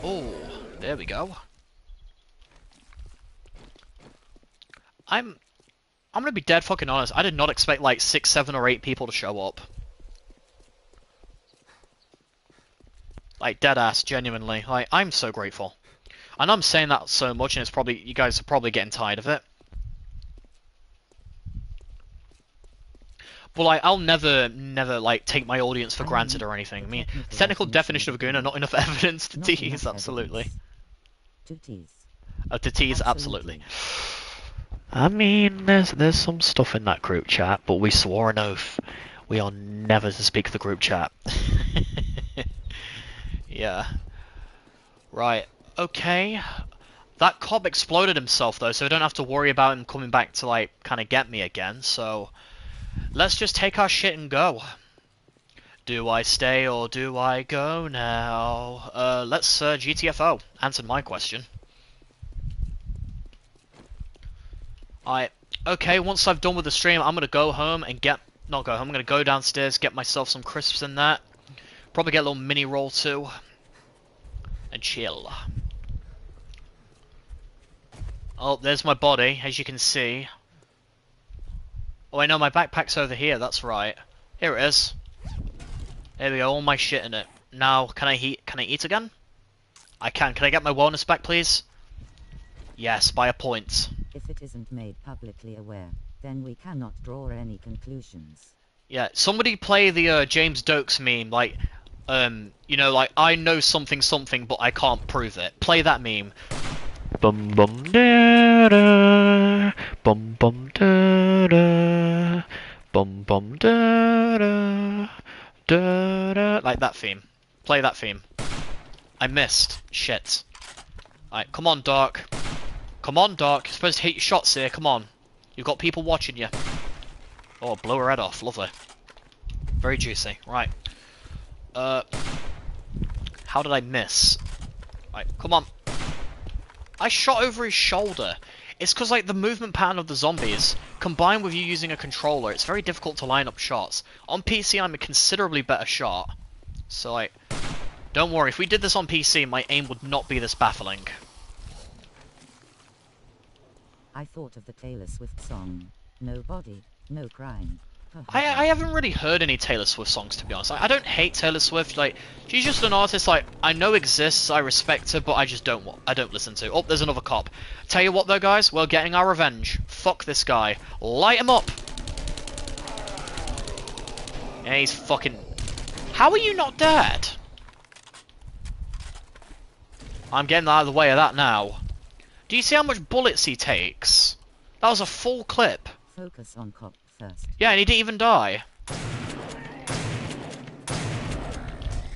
Oh, there we go. I'm gonna be dead fucking honest. I did not expect like 6, 7, or 8 people to show up. Like, dead ass, genuinely. Like, I'm so grateful. And I'm saying that so much, and it's probably, you guys are probably getting tired of it. But like, I'll never, like, take my audience for I granted mean, or anything. the I mean, technical technical definition definition of of a a gooner, gooner. not enough evidence to Not tease, enough absolutely. evidence. To tease. To tease, absolutely. Absolutely. I mean, there's some stuff in that group chat, but we swore an oath. We are never to speak to the group chat. Yeah. Right. Okay. That cob exploded himself though, so I don't have to worry about him coming back to like kind of get me again. So let's just take our shit and go. Do I stay or do I go now? Let's GTFO. Answered my question. Okay, once I've done with the stream, I'm gonna go home and not go home, I'm gonna go downstairs, get myself some crisps and that. Probably get a little mini roll too. And chill. Oh, there's my body, as you can see. Oh, I know my backpack's over here, that's right. Here it is. There we go, all my shit in it. Now, can I eat again? I can. Can I get my wellness back, please? Yes, by a point. If it isn't made publicly aware, then we cannot draw any conclusions. Yeah, somebody play the James Dokes meme, like, you know, like, I know something something, but I can't prove it. Play that meme. Bum bum da da, bum bum da da, bum bum da da, da da, like that theme. Play that theme. I missed. Shit. Alright, come on, Dark. Come on, Dark. You're supposed to hit your shots here. Come on. You've got people watching you. Oh, blow her head off. Lovely. Very juicy. Right. How did I miss? Right, come on. I shot over his shoulder. It's because, like, the movement pattern of the zombies, combined with you using a controller, it's very difficult to line up shots. On PC, I'm a considerably better shot. So, like, don't worry. If we did this on PC, my aim would not be this baffling. I thought of the Taylor Swift song, No Body, No Crime. I haven't really heard any Taylor Swift songs, to be honest. I don't hate Taylor Swift. Like, she's just an artist like I know exists, I respect her, but I just don't listen to. Oh, there's another cop. Tell you what though, guys, we're getting our revenge. Fuck this guy. Light him up. Yeah, he's fucking. How are you not dead? I'm getting out of the way of that now. Do you see how much bullets he takes? That was a full clip. Focus on cop first. Yeah, and he didn't even die.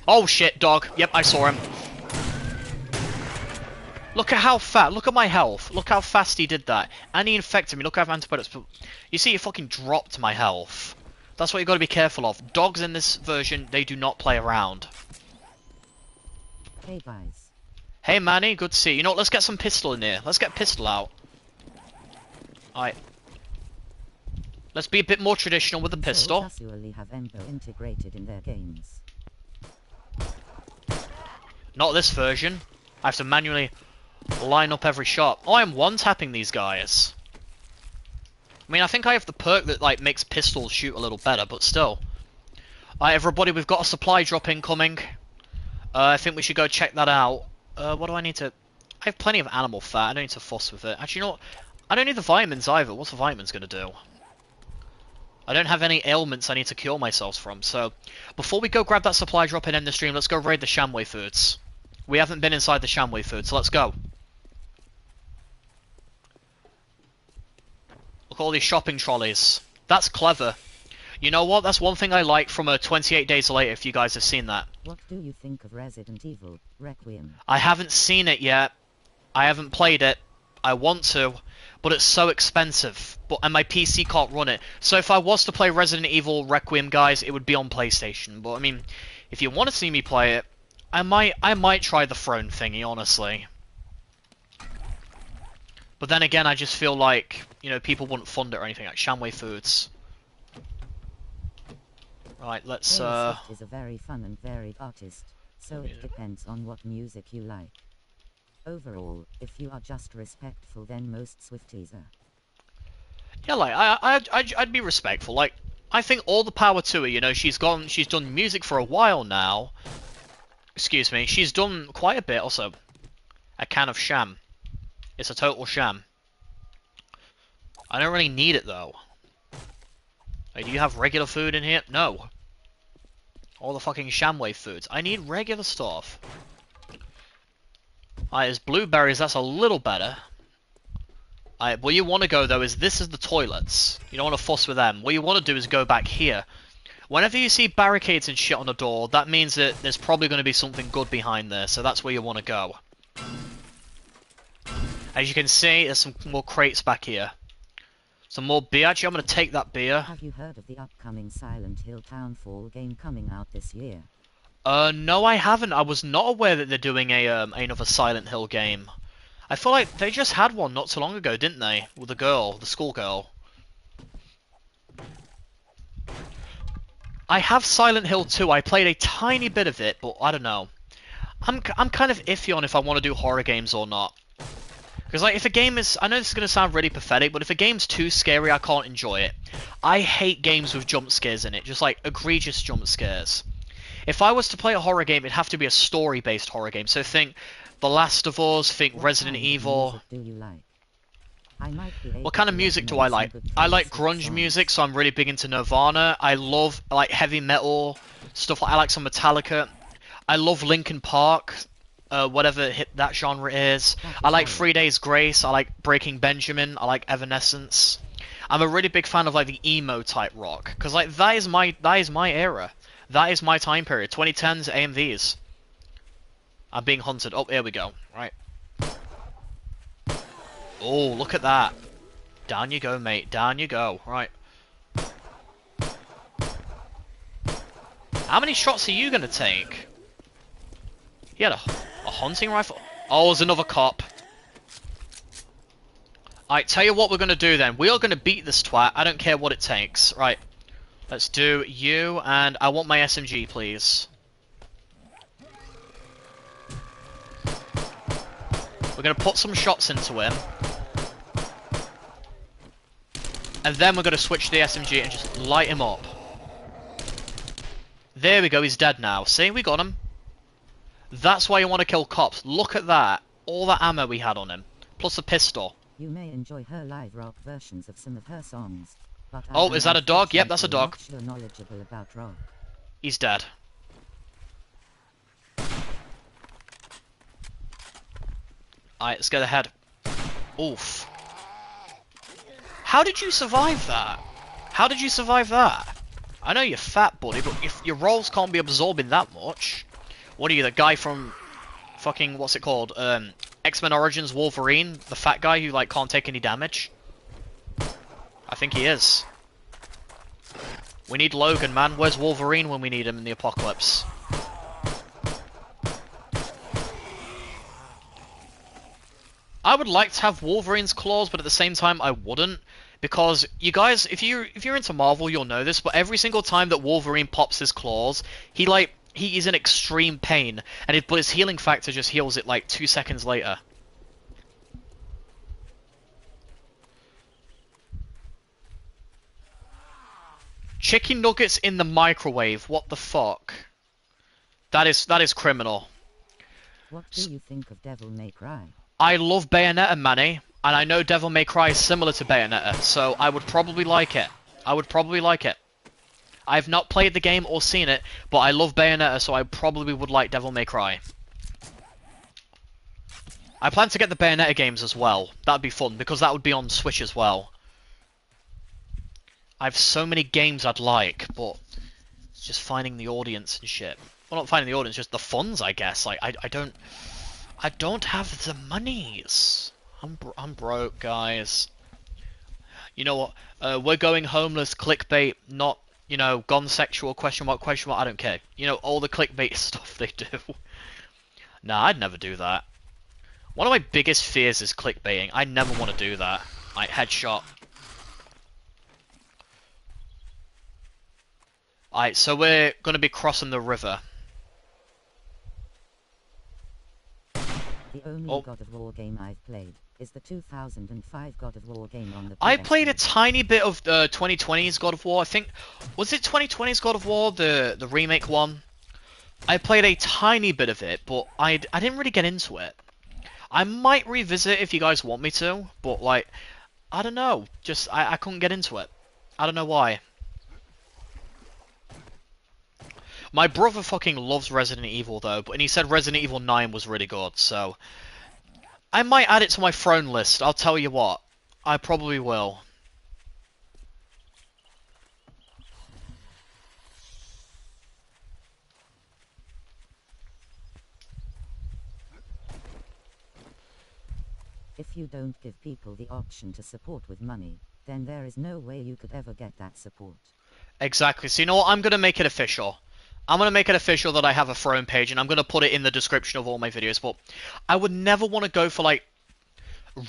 Oh shit, dog. Yep, I saw him. Look at how fat. Look at my health. Look how fast he did that. And he infected me. Look, I have antibiotics. You see, he fucking dropped my health. That's what you got to be careful of. Dogs in this version, they do not play around. Hey guys. Hey Manny, good to see you. You know what, let's get some pistol in here. Let's get pistol out. Alright. Let's be a bit more traditional with the pistol. Usually have Ember integrated in their games. Not this version. I have to manually line up every shot. Oh, I'm one-tapping these guys. I mean, I think I have the perk that, like, makes pistols shoot a little better, but still. Alright, everybody, we've got a supply drop incoming. I think we should go check that out. What do I need to... I have plenty of animal fat. I don't need to fuss with it. Actually, you know what? I don't need the vitamins either. What's the vitamins going to do? I don't have any ailments I need to cure myself from, so... Before we go grab that supply drop and end the stream, let's go raid the Shamway foods. We haven't been inside the Shamway food, so let's go. Look at all these shopping trolleys. That's clever. You know what? That's one thing I like from 28 Days Later, if you guys have seen that. What do you think of Resident Evil, Requiem? I haven't seen it yet. I haven't played it. I want to, but it's so expensive. And my PC can't run it. So if I was to play Resident Evil Requiem, guys, it would be on PlayStation. But I mean, if you want to see me play it, I might try the throne thingy, honestly. But then again, I just feel like, you know, people wouldn't fund it or anything, like Shamway Foods. Right, let's Taylor Swift is a very fun and varied artist, so it depends on what music you like. Overall, if you are just respectful, then most Swifties are. Yeah, like I'd be respectful. Like, I think all the power to her. You know, she's done music for a while now. Excuse me. She's done quite a bit also. A can of sham. It's a total sham. I don't really need it though. Like, do you have regular food in here? No. All the fucking shamway foods. I need regular stuff. Alright, there's blueberries, that's a little better. Alright, where you want to go though is this is the toilets. You don't want to fuss with them. What you want to do is go back here. Whenever you see barricades and shit on the door, that means that there's probably going to be something good behind there, so that's where you want to go. As you can see, there's some more crates back here. Some more beer. Actually, I'm going to take that beer. Have you heard of the upcoming Silent Hill Townfall game coming out this year? No, I haven't. I was not aware that they're doing another Silent Hill game. I feel like they just had one not so long ago, didn't they? With the girl, the schoolgirl. I have Silent Hill 2. I played a tiny bit of it, but I don't know. I'm kind of iffy on if I want to do horror games or not. Because, like, if a game is... I know this is going to sound really pathetic, but if a game's too scary, I can't enjoy it. I hate games with jump scares in it. Just, like, egregious jump scares. If I was to play a horror game, it'd have to be a story-based horror game. So think The Last of Us, think Resident Evil. Do you like? What kind of music do I like? I like grunge music, so I'm really big into Nirvana. I love, like, heavy metal stuff. I like some Metallica. I love Linkin Park. Whatever that genre is. I like 3 Days Grace, I like Breaking Benjamin, I like Evanescence. I'm a really big fan of like the emo type rock, because like that is my era. That is my time period. 2010s AMVs. I'm being hunted. Oh, here we go. Right. Oh, look at that. Down you go, mate. Down you go. Right. How many shots are you gonna take? He had a hunting rifle? Oh, there's another cop. Alright, tell you what we're going to do then. We are going to beat this twat. I don't care what it takes. Right. Let's do you, and I want my SMG, please. We're going to put some shots into him. And then we're going to switch to the SMG and just light him up. There we go, he's dead now. See, we got him. That's why you want to kill cops. Look at that. All that ammo we had on him. Plus a pistol. You may enjoy her live rock versions of some of her songs. But oh, is that a dog? Yep, that's a dog. Sure knowledgeable about rock. He's dead. Alright, let's get ahead. Oof. How did you survive that? How did you survive that? I know you're fat, buddy, but if your rolls can't be absorbing that much... What are you, the guy from fucking, what's it called? X-Men Origins Wolverine? The fat guy who, like, can't take any damage? I think he is. We need Logan, man. Where's Wolverine when we need him in the apocalypse? I would like to have Wolverine's claws, but at the same time, I wouldn't. Because, you guys, if you're into Marvel, you'll know this, but every single time that Wolverine pops his claws, he is in extreme pain, but his healing factor just heals it like 2 seconds later. Chicken nuggets in the microwave, what the fuck? That is criminal. What do you think of Devil May Cry? I love Bayonetta, Manny, and I know Devil May Cry is similar to Bayonetta, so I would probably like it. I would probably like it. I've not played the game or seen it, but I love Bayonetta, so I probably would like Devil May Cry. I plan to get the Bayonetta games as well. That'd be fun, because that would be on Switch as well. I have so many games I'd like, but it's just finding the audience and shit. Well, not finding the audience, just the funds, I guess. Like, I don't have the monies. I'm broke, guys. You know what? We're going homeless, clickbait, not... You know, gone sexual, question mark, I don't care. You know, all the clickbait stuff they do. Nah, I'd never do that. One of my biggest fears is clickbaiting. I never want to do that. Like, headshot. Alright, so we're going to be crossing the river. The only God of War game I've played is the 2005 God of War game on the PS3. I played a tiny bit of 2020's God of War. I think, was it 2020's God of War, the remake one? I played a tiny bit of it, but I didn't really get into it. I might revisit if you guys want me to, but like, I don't know. Just, I couldn't get into it. I don't know why. My brother fucking loves Resident Evil though, and he said Resident Evil 9 was really good, so I might add it to my throne list, I'll tell you what. I probably will. If you don't give people the option to support with money, then there is no way you could ever get that support. Exactly. So you know what? I'm going to make it official. I'm going to make it official that I have a throne page, and I'm going to put it in the description of all my videos, but I would never want to go for, like,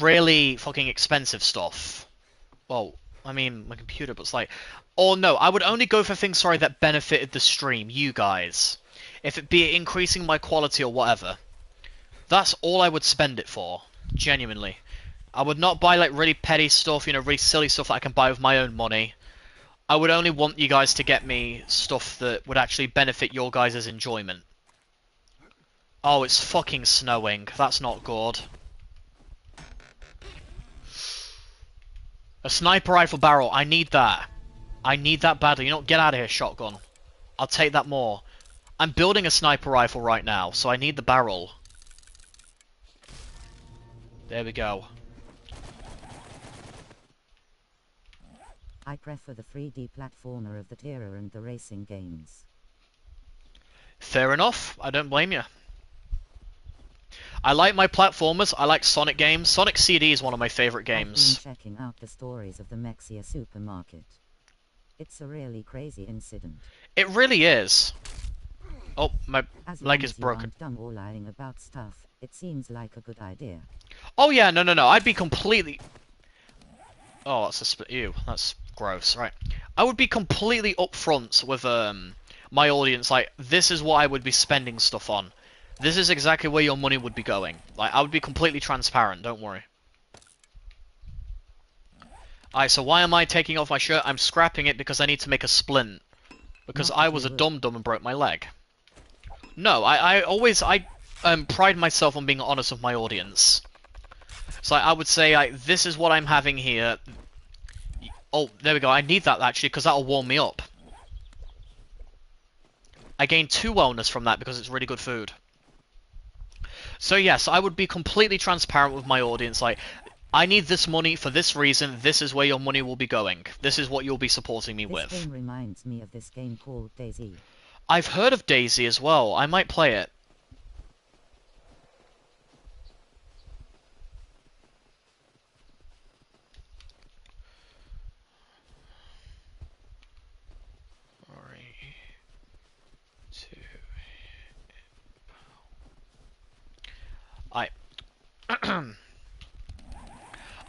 really fucking expensive stuff. Well, I mean, my computer, but it's like... Or no, I would only go for things, sorry, that benefited the stream, you guys. If it be increasing my quality or whatever. That's all I would spend it for. Genuinely. I would not buy, like, really petty stuff, you know, really silly stuff that I can buy with my own money. I would only want you guys to get me stuff that would actually benefit your guys' enjoyment. Oh, it's fucking snowing. That's not good. A sniper rifle barrel. I need that. I need that badly. You know, get out of here, shotgun. I'll take that more. I'm building a sniper rifle right now, so I need the barrel. There we go. I prefer the 3D platformer of that era and the racing games. Fair enough. I don't blame you. I like my platformers. I like Sonic games. Sonic CD is one of my favorite games. I've been checking out the stories of the Mexia supermarket. It's a really crazy incident. It really is. Oh, my leg is broken. As long as you aren't dumb or lying about stuff, it seems like a good idea. Oh yeah, no. I'd be completely... Oh, that's a ew. That's gross. Right. I would be completely upfront with my audience. Like, this is what I would be spending stuff on. This is exactly where your money would be going. Like, I would be completely transparent. Don't worry. Alright, so why am I taking off my shirt? I'm scrapping it because I need to make a splint. Because I was a dum-dum and broke my leg. No, I always pride myself on being honest with my audience. So I would say, like, this is what I'm having here. Oh, there we go. I need that, actually, because that'll warm me up. I gain 2 wellness from that because it's really good food. So yes, I would be completely transparent with my audience. Like, I need this money for this reason. This is where your money will be going. This is what you'll be supporting me with. This game reminds me of this game called Daisy. I've heard of Daisy as well. I might play it.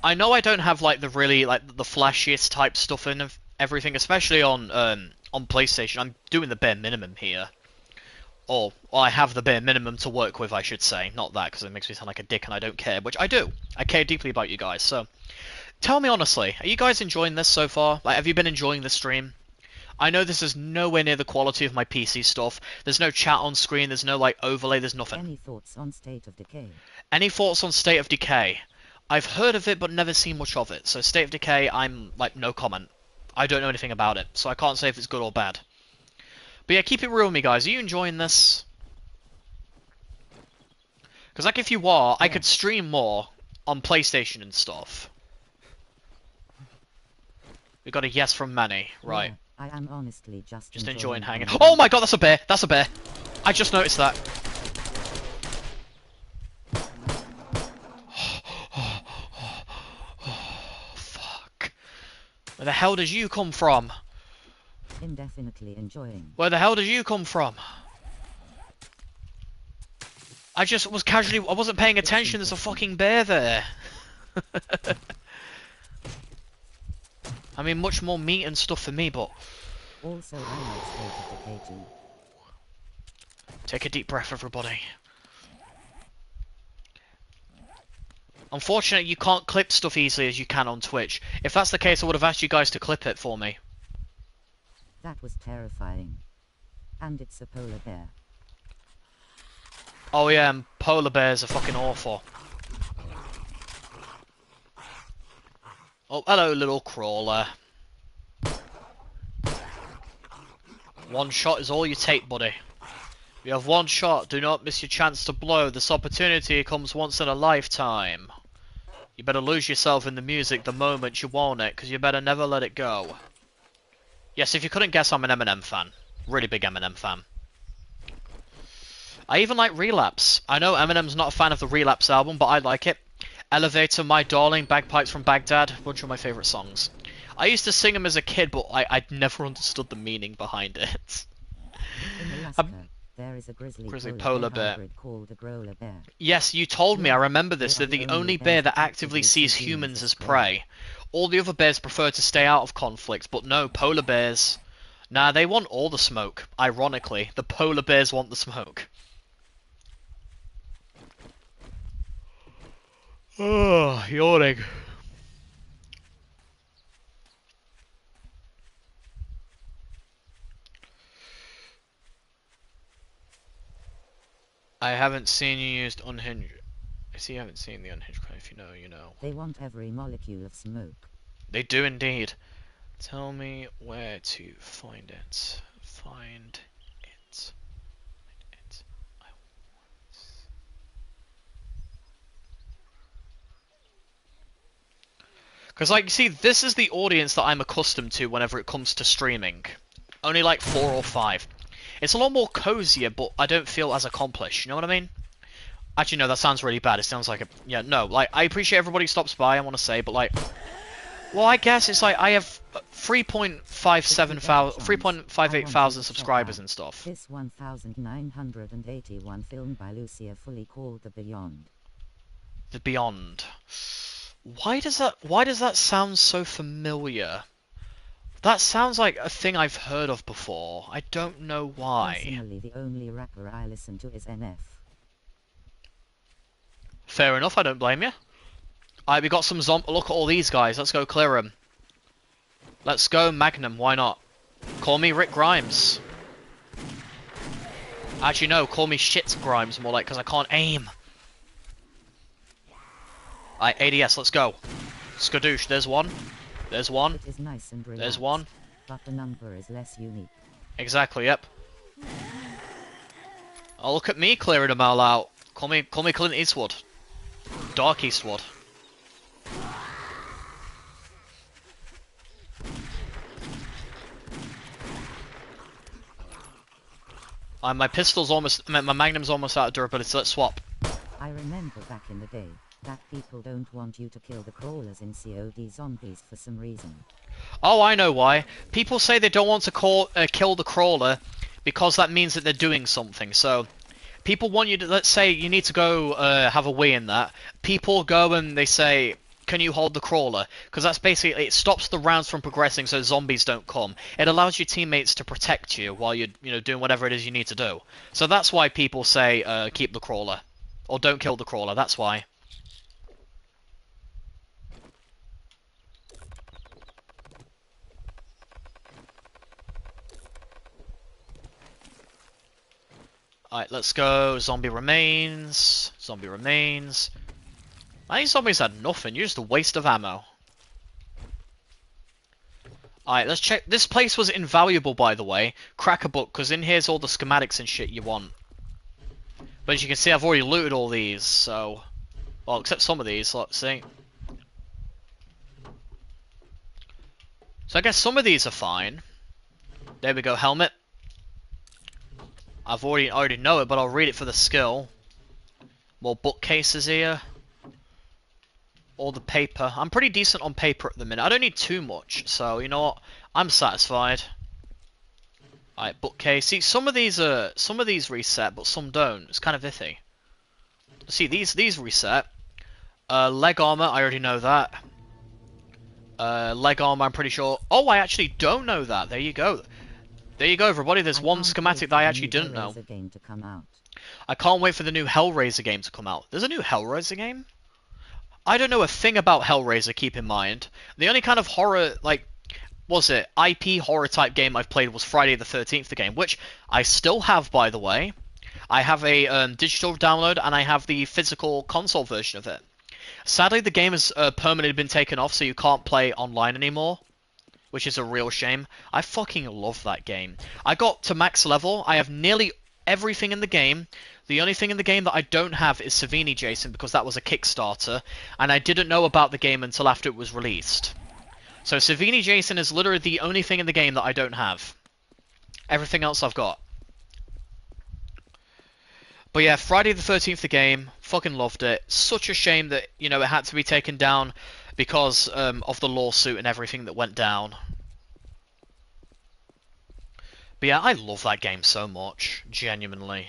I know I don't have like the really like the flashiest type stuff in everything, especially on PlayStation. I'm doing the bare minimum here. Or I have the bare minimum to work with, I should say. Not that, because it makes me sound like a dick and I don't care, which I do. I care deeply about you guys, so... Tell me honestly, are you guys enjoying this so far? Like, have you been enjoying the stream? I know this is nowhere near the quality of my PC stuff. There's no chat on screen, there's no, like, overlay, there's nothing. Any thoughts on State of Decay? Any thoughts on State of Decay? I've heard of it, but never seen much of it. So State of Decay, I'm, like, no comment. I don't know anything about it, so I can't say if it's good or bad. But yeah, keep it real with me, guys. Are you enjoying this? Because, like, if you are, I could stream more on PlayStation and stuff. We got a yes from Manny. Right. Yeah, I am honestly just enjoying hanging. Oh my god, that's a bear! That's a bear! I just noticed that. Fuck. Where the hell did you come from? Indefinitely enjoying. Where the hell did you come from? I just was casually... I wasn't paying attention. There's a fucking bear there. I mean, much more meat and stuff for me, but... Also, I like State of Decay too. Take a deep breath, everybody. Unfortunately, you can't clip stuff easily as you can on Twitch. If that's the case, I would have asked you guys to clip it for me. That was terrifying. And it's a polar bear. Oh yeah, and polar bears are fucking awful. Oh, hello, little crawler. One shot is all you take, buddy. You have one shot, do not miss your chance to blow. This opportunity comes once in a lifetime. You better lose yourself in the music the moment you want it, because you better never let it go. Yes, if you couldn't guess, I'm an Eminem fan. Really big Eminem fan. I even like Relapse. I know Eminem's not a fan of the Relapse album, but I like it. Elevator, My Darling, Bagpipes from Baghdad, bunch of my favourite songs. I used to sing them as a kid, but I'd never understood the meaning behind it. In Alaska, there is a grizzly polar bear hybrid called a growler bear. Yes, you told me, I remember this, They are they're the the only only bears bear that that actively actively sees see humans humans as as prey. All the other bears prefer to stay out of conflict, but no, polar bears... Nah, they want all the smoke. Ironically, the polar bears want the smoke. Oh, yawning. I haven't seen you used unhinged. I see you haven't seen the unhinged crime. If you know, you know. They want every molecule of smoke. They do indeed. Tell me where to find it. Find it. It. I want. Because, like, you see, this is the audience that I'm accustomed to whenever it comes to streaming. Only like 4 or 5. It's a lot more cozier, but I don't feel as accomplished. You know what I mean? Actually, no, that sounds really bad. It sounds like a... Yeah, no. Like, I appreciate everybody who stops by, I want to say, but, like... Well, I guess it's like I have 3.58 thousand subscribers and stuff. This 1981 film by Lucia Fully called The Beyond. The Beyond. Why does that sound so familiar? That sounds like a thing I've heard of before. I don't know why. Personally, the only rapper I listen to is NF. Fair enough, I don't blame you. Alright, we got some look at all these guys. Let's go clear them. Let's go Magnum, why not? Call me Rick Grimes. Actually, no, call me Shit Grimes, more like, because I can't aim. Alright, ADS, let's go. Skadoosh, there's one. There's one. It is nice and relaxed, there's one. But the number is less unique. Exactly, yep. Oh, look at me clearing them all out. Call me Clint Eastwood. Dark Eastwood. My pistol's almost, my magnum's almost out of durability, so let's swap. I remember back in the day, that people don't want you to kill the crawlers in COD Zombies for some reason. Oh, I know why. People say they don't want to kill the crawler because that means that they're doing something. So, people want you to, let's say you need to go have a wee in that. People go and they say, can you hold the crawler? Because that's basically, it stops the rounds from progressing so zombies don't come. It allows your teammates to protect you while you're doing whatever it is you need to do. So that's why people say keep the crawler. Or don't kill the crawler, that's why. Alright, let's go. Zombie remains. Zombie remains. These zombies had nothing. You're just a waste of ammo. Alright, let's check. This place was invaluable, by the way. Crack a book, because in here's all the schematics and shit you want. But as you can see, I've already looted all these, so... Well, except some of these, let's see. So I guess some of these are fine. There we go, helmet. I've already know it, but I'll read it for the skill. More bookcases here. All the paper. I'm pretty decent on paper at the minute. I don't need too much, so you know what? I'm satisfied. Alright, bookcase. See, some of these reset, but some don't. It's kind of iffy. See, these reset. Leg armor, I already know that. Leg armor, I'm pretty sure. Oh, I actually don't know that. There you go. There you go, everybody. There's one schematic that I actually didn't know. Game to come out. I can't wait for the new Hellraiser game to come out. There's a new Hellraiser game? I don't know a thing about Hellraiser, keep in mind. The only kind of horror, like, was it, IP horror type game I've played was Friday the 13th, the game, which I still have, by the way. I have a digital download and I have the physical console version of it. Sadly, the game has permanently been taken off, so you can't play online anymore, which is a real shame. I fucking love that game. I got to max level. I have nearly everything in the game. The only thing in the game that I don't have is Savini Jason, because that was a Kickstarter, and I didn't know about the game until after it was released. So Savini Jason is literally the only thing in the game that I don't have. Everything else I've got. But yeah, Friday the 13th, the game, fucking loved it. Such a shame that, you know, it had to be taken down because of the lawsuit and everything that went down. But yeah, I love that game so much, genuinely.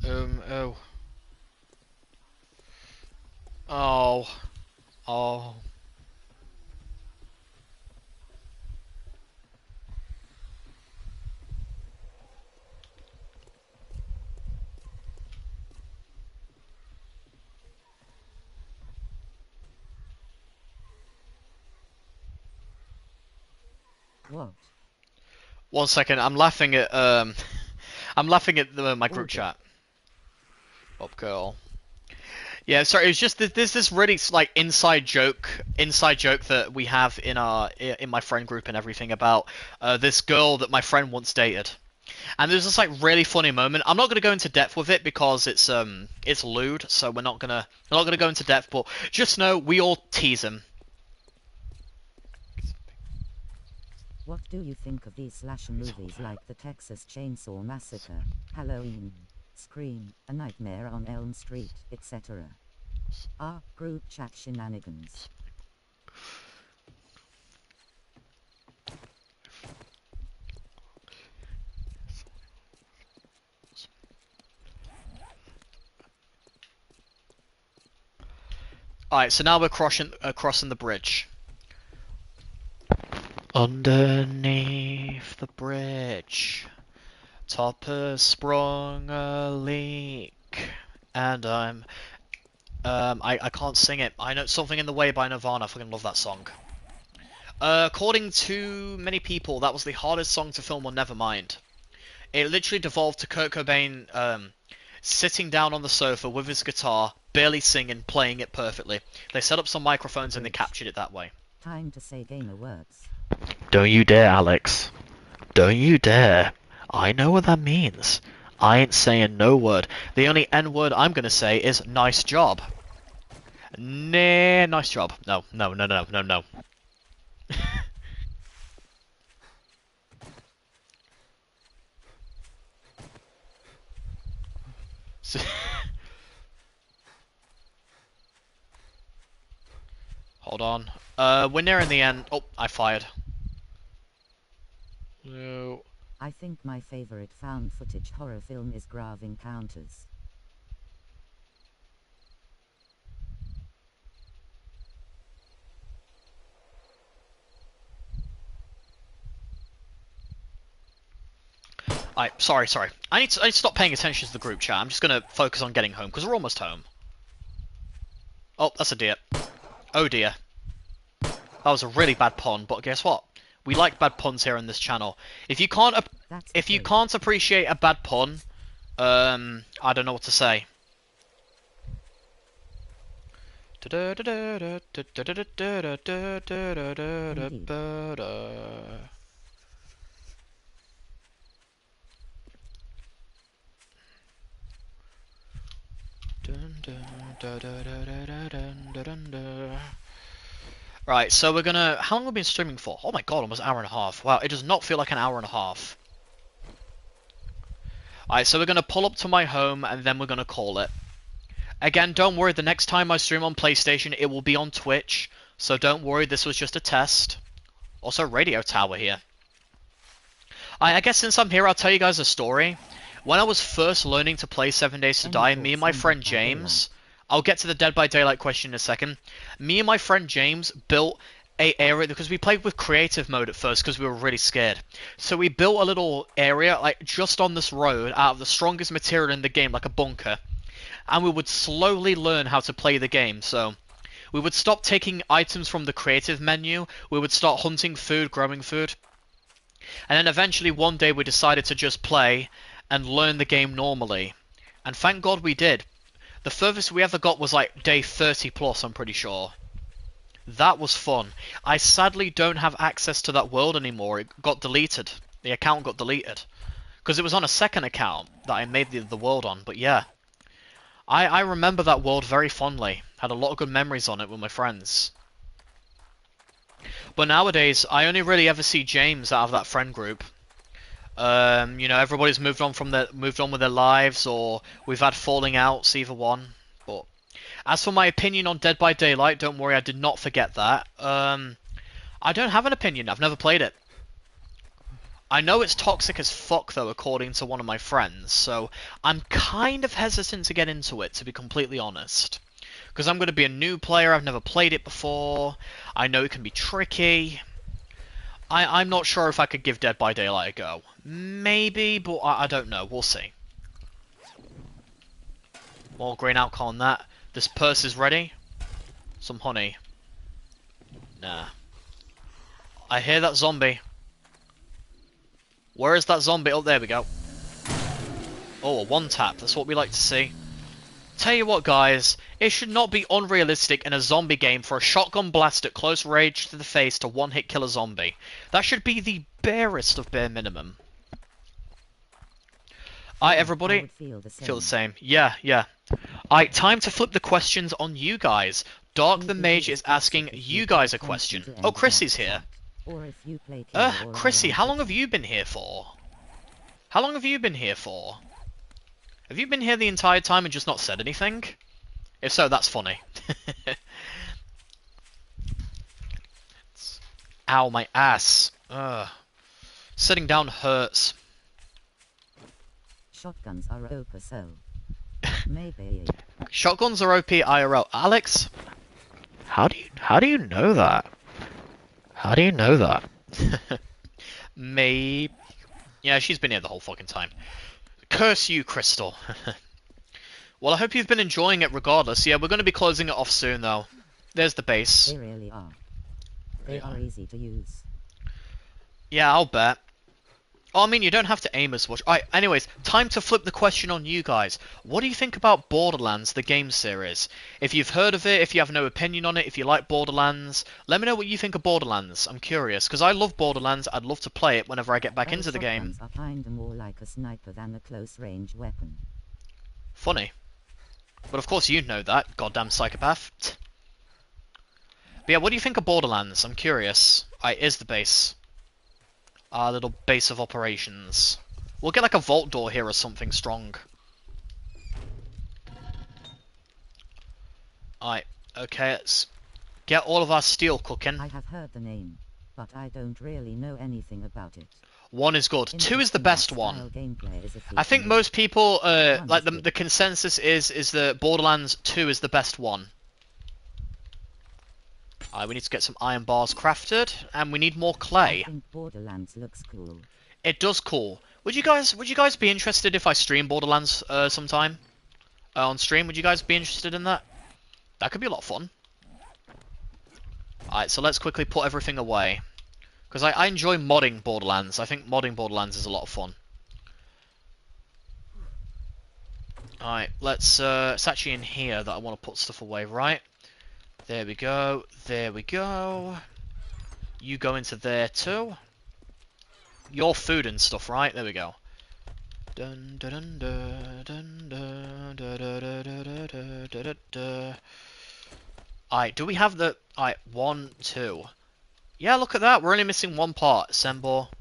Oh. Oh. Oh. What? 1 second, I'm laughing at I'm laughing at my group chat. Bob Girl. Yeah, sorry. It was just there's this really like inside joke that we have in my friend group and everything about this girl that my friend once dated, and there's this like really funny moment. I'm not gonna go into depth with it because it's lewd, so we're not gonna go into depth. But just know we all tease him. What do you think of these slasher movies like the Texas Chainsaw Massacre, Halloween, Scream, A Nightmare on Elm Street, etc.? Group chat shenanigans. Alright, so now we're crossing the bridge. Underneath the bridge, Topper sprung a leak, and I can't sing it. I know Something in the Way by Nirvana. I fucking love that song. According to many people, that was the hardest song to film on Nevermind. It literally devolved to Kurt Cobain sitting down on the sofa with his guitar, barely singing, playing it perfectly. They set up some microphones and they captured it that way. Time to say gamer words. Don't you dare, Alex. Don't you dare. I know what that means. I ain't saying no word. The only N word I'm gonna say is nice job. Nah, nice job. No. Hold on. We're nearing the end. Oh, I fired. No. I think my favorite found footage horror film is Grave Encounters. Sorry. I need to stop paying attention to the group chat. I'm just gonna focus on getting home because we're almost home. Oh, that's a deer. Oh dear. That was a really bad pun, but guess what? We like bad puns here on this channel. If you can't appreciate a bad pun, I don't know what to say. Right, so we're gonna... How long have we been streaming for? Oh my god, almost an hour and a half. Wow, it does not feel like an hour and a half. Alright, so we're gonna pull up to my home, and then we're gonna call it. Again, don't worry, the next time I stream on PlayStation, it will be on Twitch. So don't worry, this was just a test. Also, Radio Tower here. I guess since I'm here, I'll tell you guys a story. When I was first learning to play 7 Days to Die, me and my friend James... I'll get to the Dead by Daylight question in a second. Me and my friend James built a area, because we played with creative mode at first because we were really scared. So we built a little area, like, just on this road, out of the strongest material in the game, like a bunker. and we would slowly learn how to play the game. So we would stop taking items from the creative menu, we would start hunting food, growing food, and then eventually one day we decided to just play and learn the game normally. And thank God we did. The furthest we ever got was like day 30 plus, I'm pretty sure. That was fun. I sadly don't have access to that world anymore. It got deleted. The account got deleted. Because it was on a second account that I made the world on. But yeah. I remember that world very fondly. Had a lot of good memories on it with my friends. But nowadays, I only really ever see James out of that friend group. You know, everybody's moved on with their lives, or we've had falling outs, either one. But as for my opinion on Dead by Daylight, don't worry, I did not forget that. I don't have an opinion. I've never played it. I know it's toxic as fuck, though, according to one of my friends, so I'm kind of hesitant to get into it, to be completely honest. Because I'm going to be a new player, I've never played it before, I know it can be tricky. I'm not sure if I could give Dead by Daylight a go. Maybe, but I don't know, we'll see. More green alcohol on that. This purse is ready. Some honey. Nah. I hear that zombie. Where is that zombie? Oh, there we go. Oh, a one tap. That's what we like to see. Tell you what, guys. It should not be unrealistic in a zombie game for a shotgun blast at close range to the face to one-hit kill a zombie. That should be the barest of bare minimum. Alright, everybody. Feel the same. Yeah, yeah. Alright, time to flip the questions on you guys. Dark the Mage is asking you guys a question. Oh, Chrissy's here. Chrissy, how long have you been here for? How long have you been here for? Have you been here the entire time and just not said anything? If so, that's funny. Ow, my ass. Ugh. Sitting down hurts. Shotguns are OP, so maybe. Shotguns are OP IRL. Alex, how do you know that? How do you know that? Maybe. Yeah, she's been here the whole fucking time. Curse you, Crystal. Well, I hope you've been enjoying it regardless. Yeah, we're going to be closing it off soon, though. There's the base. They really are. They are easy to use. Yeah, I'll bet. Oh, I mean, you don't have to aim as much. Alright, anyways, time to flip the question on you guys. What do you think about Borderlands, the game series? If you've heard of it, if you have no opinion on it, if you like Borderlands, let me know what you think of Borderlands. I'm curious, because I love Borderlands. I'd love to play it whenever I get back into the game. Are kinda more like a sniper than a close-range weapon. Funny. But of course you know that, goddamn psychopath. But yeah, what do you think of Borderlands? I'm curious. Alright, here's the base. Our little base of operations. We'll get like a vault door here or something strong. Alright, okay, let's get all of our steel cooking. I have heard the name, but I don't really know anything about it. 1 is good. 2 is the best one. I think most people, like the consensus is that Borderlands 2 is the best one. Alright, we need to get some iron bars crafted, and we need more clay. I think Borderlands looks cool. It does cool. Would you guys be interested if I stream Borderlands sometime? On stream, would you guys be interested in that? That could be a lot of fun. Alright, so let's quickly put everything away. Because I enjoy modding Borderlands. I think modding Borderlands is a lot of fun. Alright, let's... it's actually in here that I want to put stuff away, right? There we go. There we go. You go into there too. Your food and stuff, right? There we go. Dun dun dun dun dun dun dun dun dun dun. Alright, do we have the... Alright, 1, 2. Yeah, look at that. We're only missing one part. Assemble.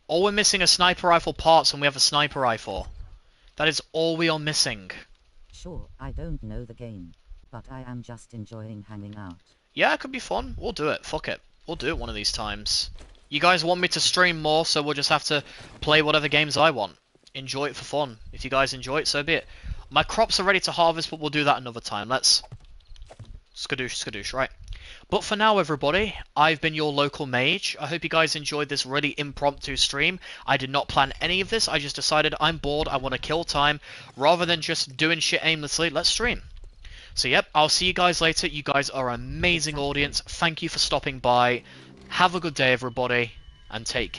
Oh, we're missing a sniper rifle parts and we have a sniper rifle. That is all we are missing. Sure, I don't know the game, but I am just enjoying hanging out. Yeah, it could be fun. We'll do it. Fuck it. We'll do it one of these times. You guys want me to stream more, so we'll just have to play whatever games I want. Enjoy it for fun. If you guys enjoy it, so be it. My crops are ready to harvest, but we'll do that another time. Let's... Skadoosh, skadoosh, right. But for now, everybody, I've been your local mage. I hope you guys enjoyed this really impromptu stream. I did not plan any of this. I just decided I'm bored. I want to kill time. Rather than just doing shit aimlessly, let's stream. So yep, I'll see you guys later. You guys are an amazing audience. Thank you for stopping by. Have a good day, everybody, and take care.